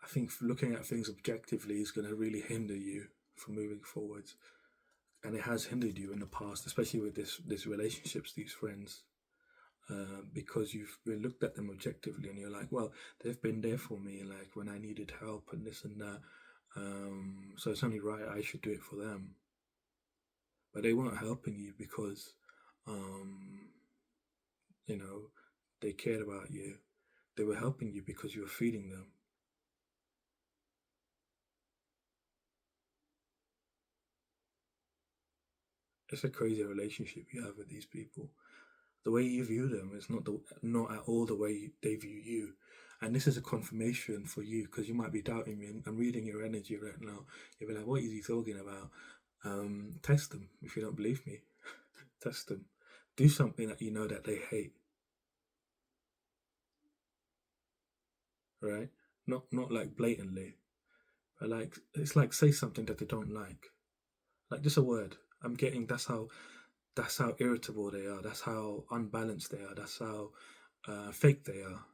I think looking at things objectively is going to really hinder you from moving forwards, and it has hindered you in the past, especially with this relationships, these friends, because you've been looked at them objectively, and you're like, well, they've been there for me, like when I needed help and this and that. So it's only right I should do it for them, but they weren't helping you because, um, you know, they cared about you. They were helping you because you were feeding them. It's a crazy relationship you have with these people. The way you view them is not at all the way they view you, and this is a confirmation for you because you might be doubting me. I'm reading your energy right now. You'll be like, "What is he talking about?" Test them if you don't believe me. Test them. Do something that you know that they hate, right? Not like blatantly, but like it's like say something that they don't like just a word. I'm getting that's how irritable they are. That's how unbalanced they are. That's how fake they are.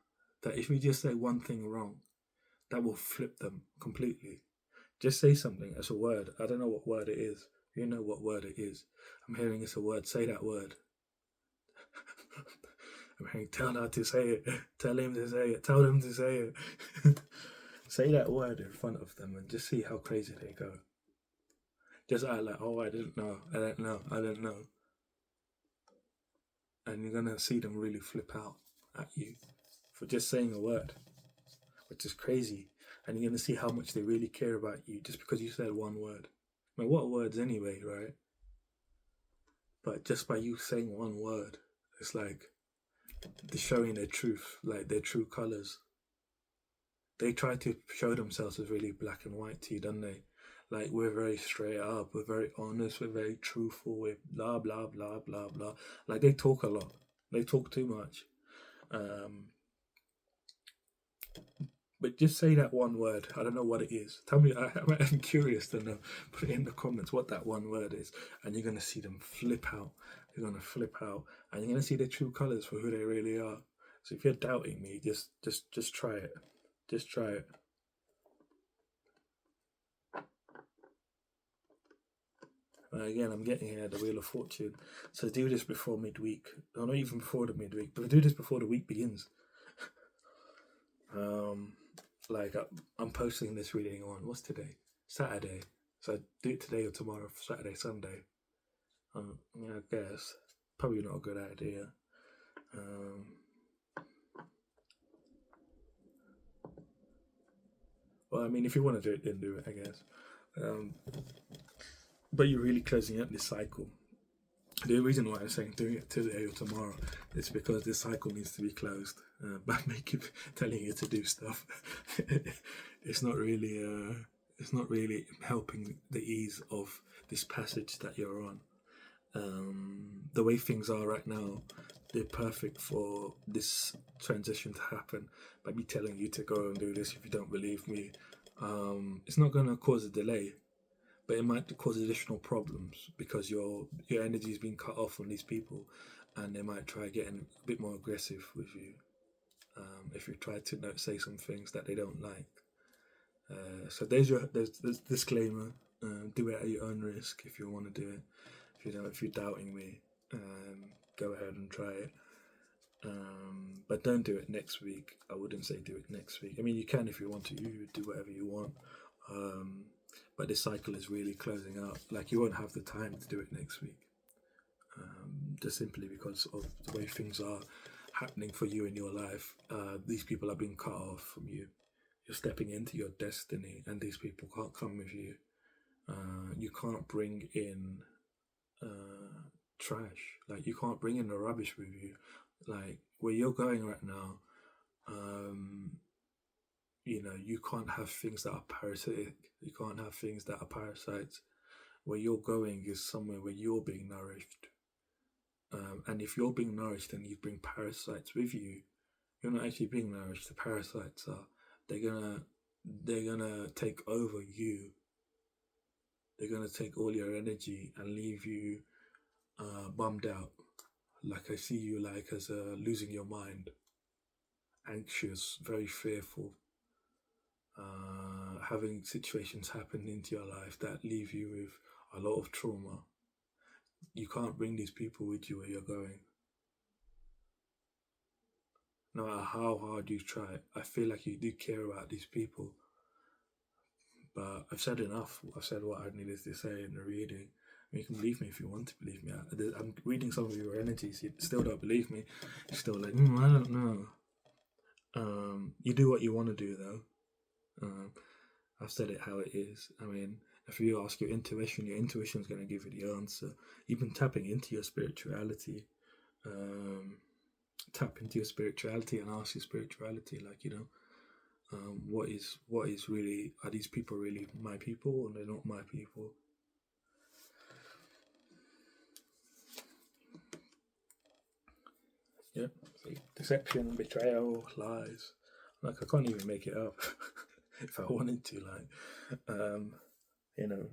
That if we just say one thing wrong, that will flip them completely. Just say something as a word. I don't know what word it is. You know what word it is. I'm hearing it's a word. Say that word. I'm hearing tell her to say it. Tell him to say it. Tell them to say it. Say that word in front of them and just see how crazy they go. Just act like, oh, I didn't know. I don't know. I don't know. And you're gonna see them really flip out at you for just saying a word, which is crazy. And you're gonna see how much they really care about you just because you said one word. I mean, what words anyway, right? But just by you saying one word, it's like they're showing their truth, like their true colors. They try to show themselves as really black and white to you, don't they? Like we're very straight up, we're very honest, we're very truthful, we're blah blah blah blah blah. Like they talk a lot, they talk too much. Um, but just say that one word. I don't know what it is. Tell me. I'm curious to know. Put it in the comments what that one word is, and you're gonna see them flip out. You're gonna flip out, and you're gonna see their true colors for who they really are. So if you're doubting me, just try it. Just try it. Again, I'm getting here the Wheel of Fortune. So do this before midweek. No, not even before the midweek, but do this before the week begins. Um, like I'm posting this reading on what's today? Saturday. So do it today or tomorrow, Saturday, Sunday. Yeah, I guess probably not a good idea. Um, well, I mean, if you want to do it, then do it. I guess. Um, but you're really closing up this cycle. The reason why I'm saying doing it today or tomorrow is because this cycle needs to be closed. By making telling you to do stuff, it's not really it's not really helping the ease of this passage that you're on. The way things are right now, they're perfect for this transition to happen. By me telling you to go and do this, if you don't believe me, it's not going to cause a delay, but it might cause additional problems because your energy is being cut off from these people, and they might try getting a bit more aggressive with you if you try to say some things that they don't like. So there's disclaimer. Do it at your own risk if you want to do it. If you're doubting me, go ahead and try it. But don't do it next week. I wouldn't say do it next week. I mean, you can if you want to. You do whatever you want. But this cycle is really closing out. Like, you won't have the time to do it next week. Just simply because of the way things are happening for you in your life. These people are being cut off from you. You're stepping into your destiny, and these people can't come with you. You can't bring in trash. Like, you can't bring in the rubbish with you. Like, where you're going right now, you can't have things that are parasitic. You can't have things that are parasites. Where you're going is somewhere where you're being nourished. And if you're being nourished and you bring parasites with you, you're not actually being nourished. The parasites are. They're gonna take over you. They're gonna take all your energy and leave you bummed out. Like, I see you like as losing your mind, anxious, very fearful, having situations happen into your life that leave you with a lot of trauma. You can't bring these people with you where you're going. No matter how hard you try, I feel like you do care about these people. But I've said enough. I've said what I needed to say in the reading. I mean, you can believe me if you want to believe me. I'm reading some of your energies. You still don't believe me. You're still like, I don't know. You do what you want to do, though. I've said it how it is. I mean, if you ask your intuition is going to give you the answer. You've been tapping into your spirituality. Tap into your spirituality and ask your spirituality, like, what is really, are these people really my people, or they're not my people? Yep. Deception, betrayal, lies. Like, I can't even make it up if I wanted to. Like,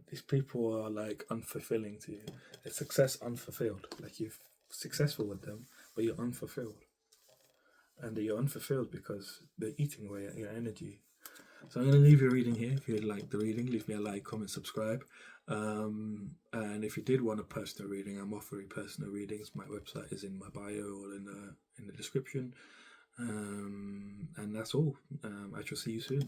these people are like unfulfilling to you. It's success unfulfilled. Like, you're successful with them, but you're unfulfilled. And you're unfulfilled because they're eating away at your energy. So I'm going to leave your reading here. If you like the reading, leave me a like, comment, subscribe. And if you did want a personal reading, I'm offering personal readings. My website is in my bio or in the description. And that's all. I shall see you soon.